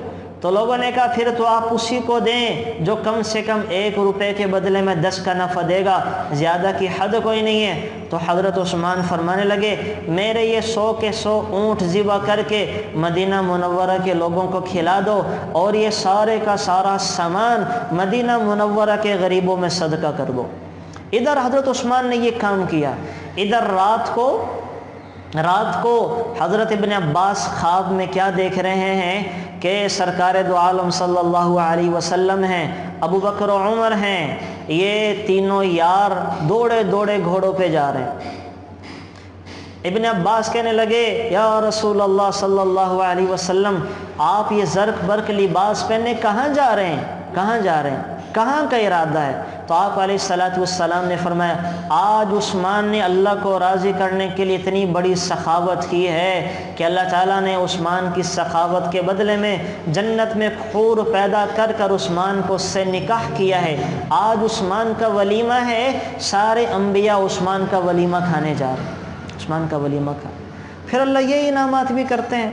تو لوگوں نے کہا پھر تو آپ اسی کو دیں جو کم سے کم 1 روپے کے بدلے میں 10 کا نفع دے گا، زیادہ کی حد کوئی نہیں ہے۔ تو حضرت عثمان فرمانے لگے میرے یہ 100 کے 100 اونٹ ذبح کر کے مدینہ منورہ کے لوگوں کو کھلا دو، اور یہ سارے کا سارا سامان مدینہ منورہ کے غریبوں میں صدقہ کر دو۔ ادھر حضرت عثمان نے یہ کام کیا، ادھر رات کو حضرت ابن عباس خواب میں کیا دیکھ رہے ہیں کہ سرکار دو عالم صلی اللہ علیہ وسلم ہیں، ابو بکر و عمر ہیں، یہ تینوں یار دوڑے دوڑے گھوڑوں پہ جا رہے ہیں۔ ابن عباس کہنے لگے یا رسول اللہ صلی اللہ علیہ وسلم، آپ یہ زرق برق لباس پہنے کہاں جا رہے ہیں؟ کہاں جا رہے ہیں؟ کہاں کا ارادہ ہے؟ تو آپ علیہ السلام نے فرمایا آج عثمان نے اللہ کو راضی کرنے کے لیے اتنی بڑی سخاوت کی ہے کہ اللہ تعالیٰ نے عثمان کی سخاوت کے بدلے میں جنت میں حور پیدا کر کر عثمان کو اس سے نکاح کیا ہے۔ آج عثمان کا ولیمہ ہے، سارے انبیاء عثمان کا ولیمہ کھانے جا رہے ہیں، عثمان کا ولیمہ کھا۔ پھر اللہ یہ انعامات بھی کرتے ہیں۔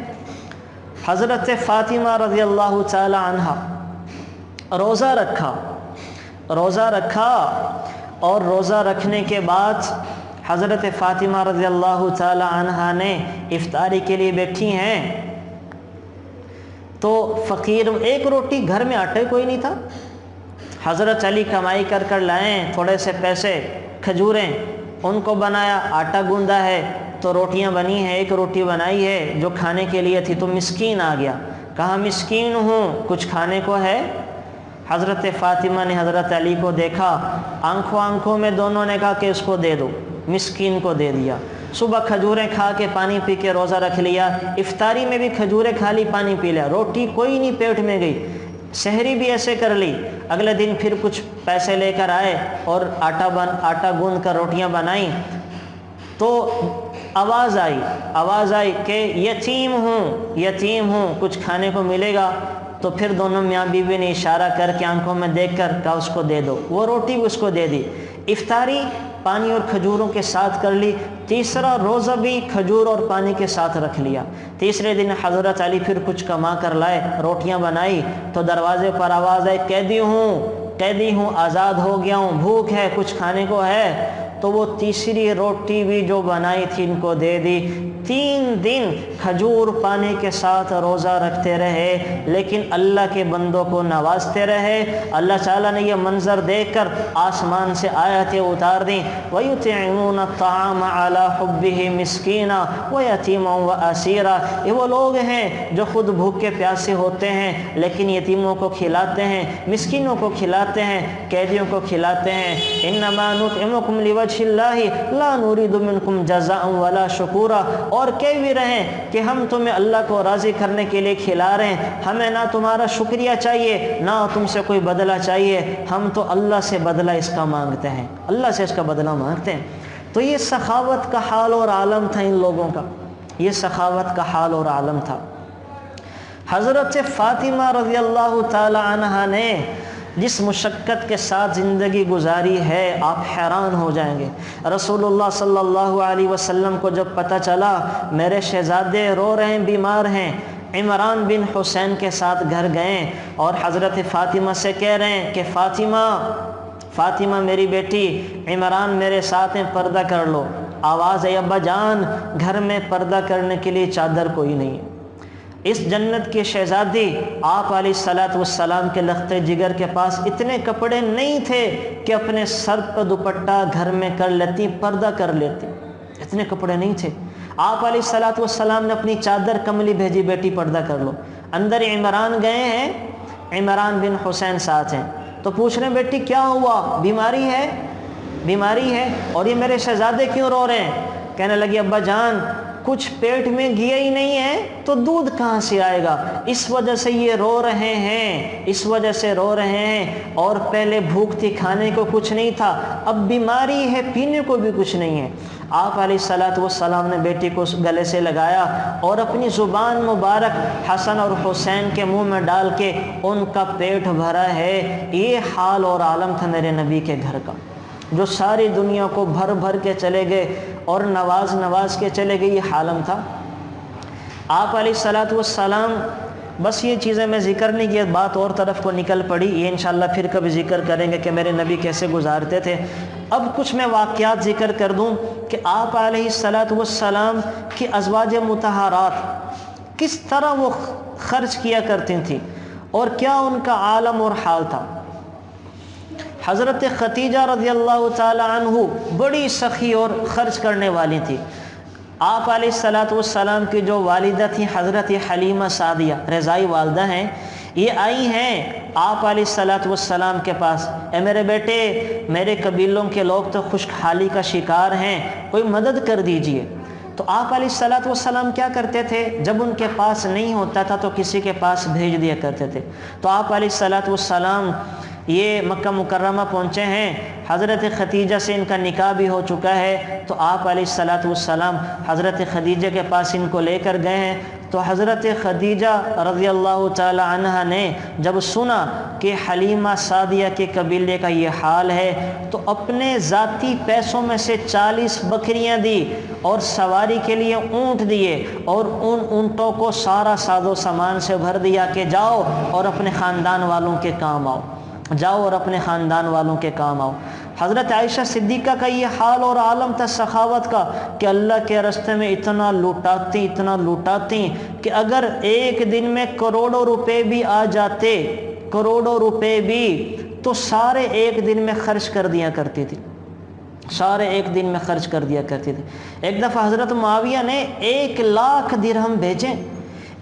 حضرت فاطمہ رضی اللہ تعالی عنہ روزہ رکھا اور روزہ رکھنے کے بعد حضرت فاطمہ رضی اللہ تعالی عنہ نے افطاری کے لیے بیٹھی ہیں، تو فقیر ایک روٹی، گھر میں آٹا کوئی نہیں تھا، حضرت علی کمائی کر کر لائیں تھوڑے سے پیسے، کھجوریں، ان کو بنایا، آٹا گوندا ہے تو روٹیاں بنی ہیں، ایک روٹی بنائی ہے جو کھانے کے لیے تھی، تو مسکین آ گیا، کہا مسکین ہوں، کچھ کھانے کو ہے؟ حضرت فاطمہ نے حضرت علی کو دیکھا، آنکھوں میں دونوں نے کہا کہ اس کو دے دو، مسکین کو دے دیا۔ صبح کھجوریں کھا کے پانی پی کے روزہ رکھ لیا، افطاری میں بھی کھجوریں کھا لی، پانی پی لیا، روٹی کوئی نہیں پیٹ میں گئی، سحری بھی ایسے کر لی۔ اگلے دن پھر کچھ پیسے لے کر آئے اور آٹا گوندھ کر روٹیاں بنائیں، تو آواز آئی کہ یتیم ہوں کچھ کھانے کو ملے گا؟ تو پھر دونوں میاں بیوی نے اشارہ کر کے آنکھوں میں دیکھ کر کہا اس کو دے دو، وہ روٹی اس کو دے دی۔ افطاری پانی اور کھجوروں کے ساتھ کر لی، تیسرا روزہ بھی کھجور اور پانی کے ساتھ رکھ لیا۔ تیسرے دن حضرت علی پھر کچھ کما کر لائے، روٹیاں بنائی تو دروازے پر آواز آئی قیدی ہوں، آزاد ہو گیا ہوں، بھوک ہے، کچھ کھانے کو ہے؟ تو وہ تیسری روٹی بھی جو بنائی تھی ان کو دے دی۔ 3 دن کھجور پانی کے ساتھ روزہ رکھتے رہے، لیکن اللہ کے بندوں کو نوازتے رہے۔ اللہ تعالیٰ نے یہ منظر دیکھ کر آسمان سے آیتیں اتار دیں، وَيُطْعِمُونَ الطَّعَامَ عَلَى حُبِّهِ مِسْكِينًا وَيَتِيمًا وَأَسِيرًا۔ یہ وہ لوگ ہیں جو خود بھوکے پیاسے ہوتے ہیں لیکن یتیموں کو کھلاتے ہیں، مسکینوں کو کھلاتے ہیں، قیدیوں کو کھلاتے ہیں۔ إِنَّمَا نُطْعِمُكُمْ لِوَجْهِ اللَّهِ لَا نُرِيدُ مِنْكُمْ جَزَاءً وَلَا شُكُورًا۔ اور کہہ بھی رہیں کہ ہم تمہیں اللہ کو راضی کرنے کے لیے کھلا رہے ہیں، ہمیں نہ تمہارا شکریہ چاہیے نہ تم سے کوئی بدلہ چاہیے، ہم تو اللہ سے بدلہ اس کا مانگتے ہیں، اللہ سے اس کا بدلہ مانگتے ہیں۔ تو یہ سخاوت کا حال اور عالم تھا ان لوگوں کا، یہ سخاوت کا حال اور عالم تھا۔ حضرت فاطمہ رضی اللہ تعالی عنہا نے جس مشقت کے ساتھ زندگی گزاری ہے آپ حیران ہو جائیں گے۔ رسول اللہ صلی اللہ علیہ وسلم کو جب پتہ چلا میرے شہزادے رو رہے ہیں، بیمار ہیں، عمران بن حسین کے ساتھ گھر گئے اور حضرت فاطمہ سے کہہ رہے ہیں کہ فاطمہ میری بیٹی، عمران میرے ساتھ ہیں، پردہ کر لو۔ آواز ہے ابا جان، گھر میں پردہ کرنے کے لیے چادر کوئی نہیں ہے۔ اس جنت کی شہزادی آپ علیہ الصلوۃ والسلام کے لخت جگر کے پاس اتنے کپڑے نہیں تھے کہ اپنے سر پر دوپٹہ گھر میں کر لیتی، پردہ کر لیتی، اتنے کپڑے نہیں تھے۔ آپ علیہ الصلوۃ والسلام نے اپنی چادر کملی بھیجی، بیٹی پردہ کر لو۔ اندر عمران گئے ہیں، عمران بن حسین ساتھ ہیں، تو پوچھ رہے ہیں بیٹی کیا ہوا؟ بیماری ہے اور یہ میرے شہزادے کیوں رو رہے ہیں؟ کہنے لگی ابا جان کچھ پیٹ میں گیا ہی نہیں ہے تو دودھ کہاں سے آئے گا، اس وجہ سے یہ رو رہے ہیں، اور پہلے بھوک تھی، کھانے کو کچھ نہیں تھا، اب بیماری ہے، پینے کو بھی کچھ نہیں ہے۔ آپ علیہ الصلوۃ والسلام نے بیٹی کو گلے سے لگایا اور اپنی زبان مبارک حسن اور حسین کے منہ میں ڈال کے ان کا پیٹ بھرا ہے۔ یہ حال اور عالم تھا میرے نبی کے گھر کا، جو ساری دنیا کو بھر کے چلے گئے اور نواز کے چلے گئے، یہ عالم تھا۔ آپ علیہ الصلوۃ والسلام، بس یہ چیزیں میں ذکر نہیں کیا، بات اور طرف کو نکل پڑی، یہ انشاءاللہ پھر کبھی ذکر کریں گے کہ میرے نبی کیسے گزارتے تھے۔ اب کچھ میں واقعات ذکر کر دوں کہ آپ علیہ الصلوۃ والسلام کی ازواج مطہرات کس طرح وہ خرچ کیا کرتی تھیں اور کیا ان کا عالم اور حال تھا۔ حضرت خدیجہ رضی اللہ تعالی عنہ بڑی سخی اور خرچ کرنے والی تھی۔ آپ علیہ الصلوۃ والسلام کی جو والدہ تھیں حضرت حلیمہ سعدیہ رضائی والدہ ہیں، یہ آئی ہیں آپ علیہ الصلوۃ والسلام کے پاس، اے میرے بیٹے، میرے قبیلوں کے لوگ تو خشکحالی کا شکار ہیں، کوئی مدد کر دیجئے۔ تو آپ علیہ الصلوۃ والسلام کیا کرتے تھے، جب ان کے پاس نہیں ہوتا تھا تو کسی کے پاس بھیج دیا کرتے تھے۔ تو آپ علیہ الصلوۃ والسلام یہ مکہ مکرمہ پہنچے ہیں، حضرت خدیجہ سے ان کا نکاح بھی ہو چکا ہے، تو آپ علیہ الصلوۃ والسلام حضرت خدیجہ کے پاس ان کو لے کر گئے ہیں۔ تو حضرت خدیجہ رضی اللہ تعالی عنہ نے جب سنا کہ حلیمہ سعدیہ کے قبیلے کا یہ حال ہے تو اپنے ذاتی پیسوں میں سے 40 بکریاں دی اور سواری کے لیے اونٹ دیے اور ان اونٹوں کو سارا ساز و سامان سے بھر دیا کہ جاؤ اور اپنے خاندان والوں کے کام آؤ۔ حضرت عائشہ صدیقہ کا یہ حال اور عالم تھا سخاوت کا کہ اللہ کے راستے میں اتنا لوٹاتی کہ اگر ایک دن میں کروڑوں روپے بھی آ جاتے، تو سارے ایک دن میں خرچ کر دیا کرتی تھی، ایک دفعہ حضرت معاویہ نے 1,00,000 درہم بھیجے،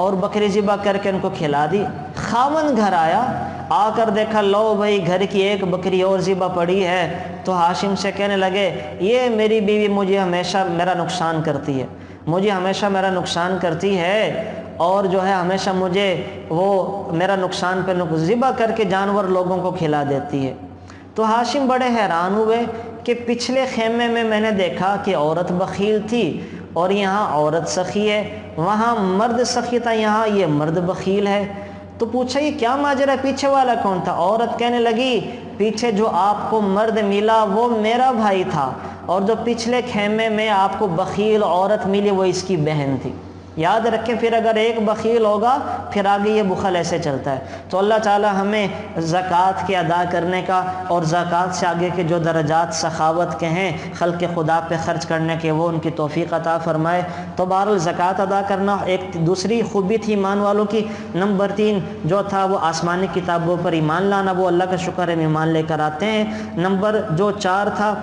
اور بکری ذبح کر کے ان کو کھلا دی۔ خاوند گھر آیا، آ کر دیکھا لو بھائی گھر کی ایک بکری اور ذبح پڑی ہے، تو ہاشم سے کہنے لگے یہ میری بیوی مجھے ہمیشہ میرا نقصان کرتی ہے، مجھے ہمیشہ میرا نقصان کرتی ہے، اور جو ہے ہمیشہ مجھے وہ میرا نقصان پہ ذبح کر کے جانور لوگوں کو کھلا دیتی ہے۔ تو ہاشم بڑے حیران ہوئے کہ پچھلے خیمے میں میں نے دیکھا کہ عورت بخیل تھی اور یہاں عورت سخی ہے، وہاں مرد سخی تھا، یہاں یہ مرد بخیل ہے۔ تو پوچھا یہ کیا ماجرا، پیچھے والا کون تھا؟ عورت کہنے لگی پیچھے جو آپ کو مرد ملا وہ میرا بھائی تھا، اور جو پچھلے خیمے میں آپ کو بخیل عورت ملی وہ اس کی بہن تھی۔ یاد رکھیں پھر اگر ایک بخیل ہوگا پھر آگے یہ بخل ایسے چلتا ہے۔ تو اللہ تعالی ہمیں زکوٰۃ کے ادا کرنے کا اور زکوٰۃ سے آگے کے جو درجات سخاوت کے ہیں خلق خدا پہ خرچ کرنے کے وہ ان کی توفیق عطا فرمائے۔ تو بہرحال زکوٰۃ ادا کرنا ایک دوسری خوبی تھی ایمان والوں کی۔ نمبر 3 جو تھا وہ آسمانی کتابوں پر ایمان لانا، وہ اللہ کا شکر ہے ایمان لے کر آتے ہیں۔ نمبر جو 4 تھا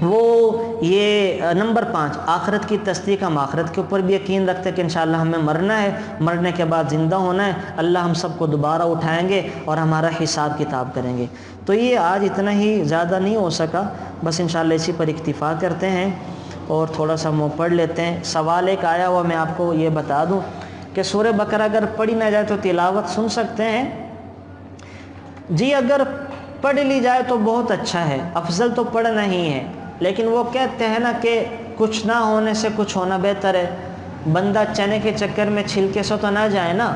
وہ یہ نمبر 5 آخرت کی تصدیق، ہم آخرت کے اوپر بھی یقین رکھتے ہیں کہ انشاءاللہ ہمیں مرنا ہے، مرنے کے بعد زندہ ہونا ہے، اللہ ہم سب کو دوبارہ اٹھائیں گے اور ہمارا حساب کتاب کریں گے۔ تو یہ آج اتنا ہی، زیادہ نہیں ہو سکا، بس انشاءاللہ اسی پر اکتفا کرتے ہیں اور تھوڑا سا منہ پڑھ لیتے ہیں۔ سوال ایک آیا ہوا میں آپ کو یہ بتا دوں کہ سورہ بقرہ اگر پڑھی نہ جائے تو تلاوت سن سکتے ہیں؟ جی اگر پڑھ لی جائے تو بہت اچھا ہے، افضل تو پڑھنا ہی ہے، لیکن وہ کہتے ہیں نا کہ کچھ نہ ہونے سے کچھ ہونا بہتر ہے، بندہ چنے کے چکر میں چھلکے سے تو نہ جائے نا۔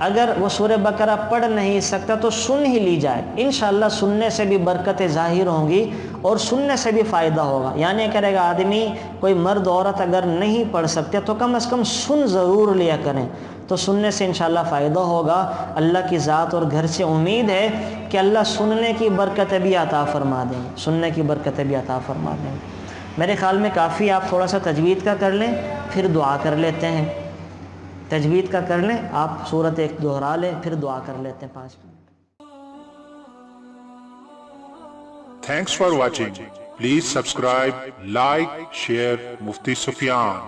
اگر وہ سورہ بقرہ پڑھ نہیں سکتا تو سن ہی لی جائے، انشاءاللہ سننے سے بھی برکتیں ظاہر ہوں گی اور سننے سے بھی فائدہ ہوگا۔ یعنی کرے گا آدمی، کوئی مرد عورت اگر نہیں پڑھ سکتے تو کم از کم سن ضرور لیا کریں، تو سننے سے انشاءاللہ فائدہ ہوگا۔ اللہ کی ذات اور گھر سے امید ہے کہ اللہ سننے کی برکتیں بھی عطا فرما دیں گے، سننے کی برکتیں بھی عطا فرما دیں گے۔ میرے خیال میں کافی، آپ تھوڑا سا تجوید کا کر لیں پھر دعا کر لیتے ہیں۔ تجوید کا کر لیں آپ، سورت ایک دہرا لیں پھر دعا کر لیتے ہیں 5 minute. Thanks for watching. Please subscribe, like, share Mufti Sufyan.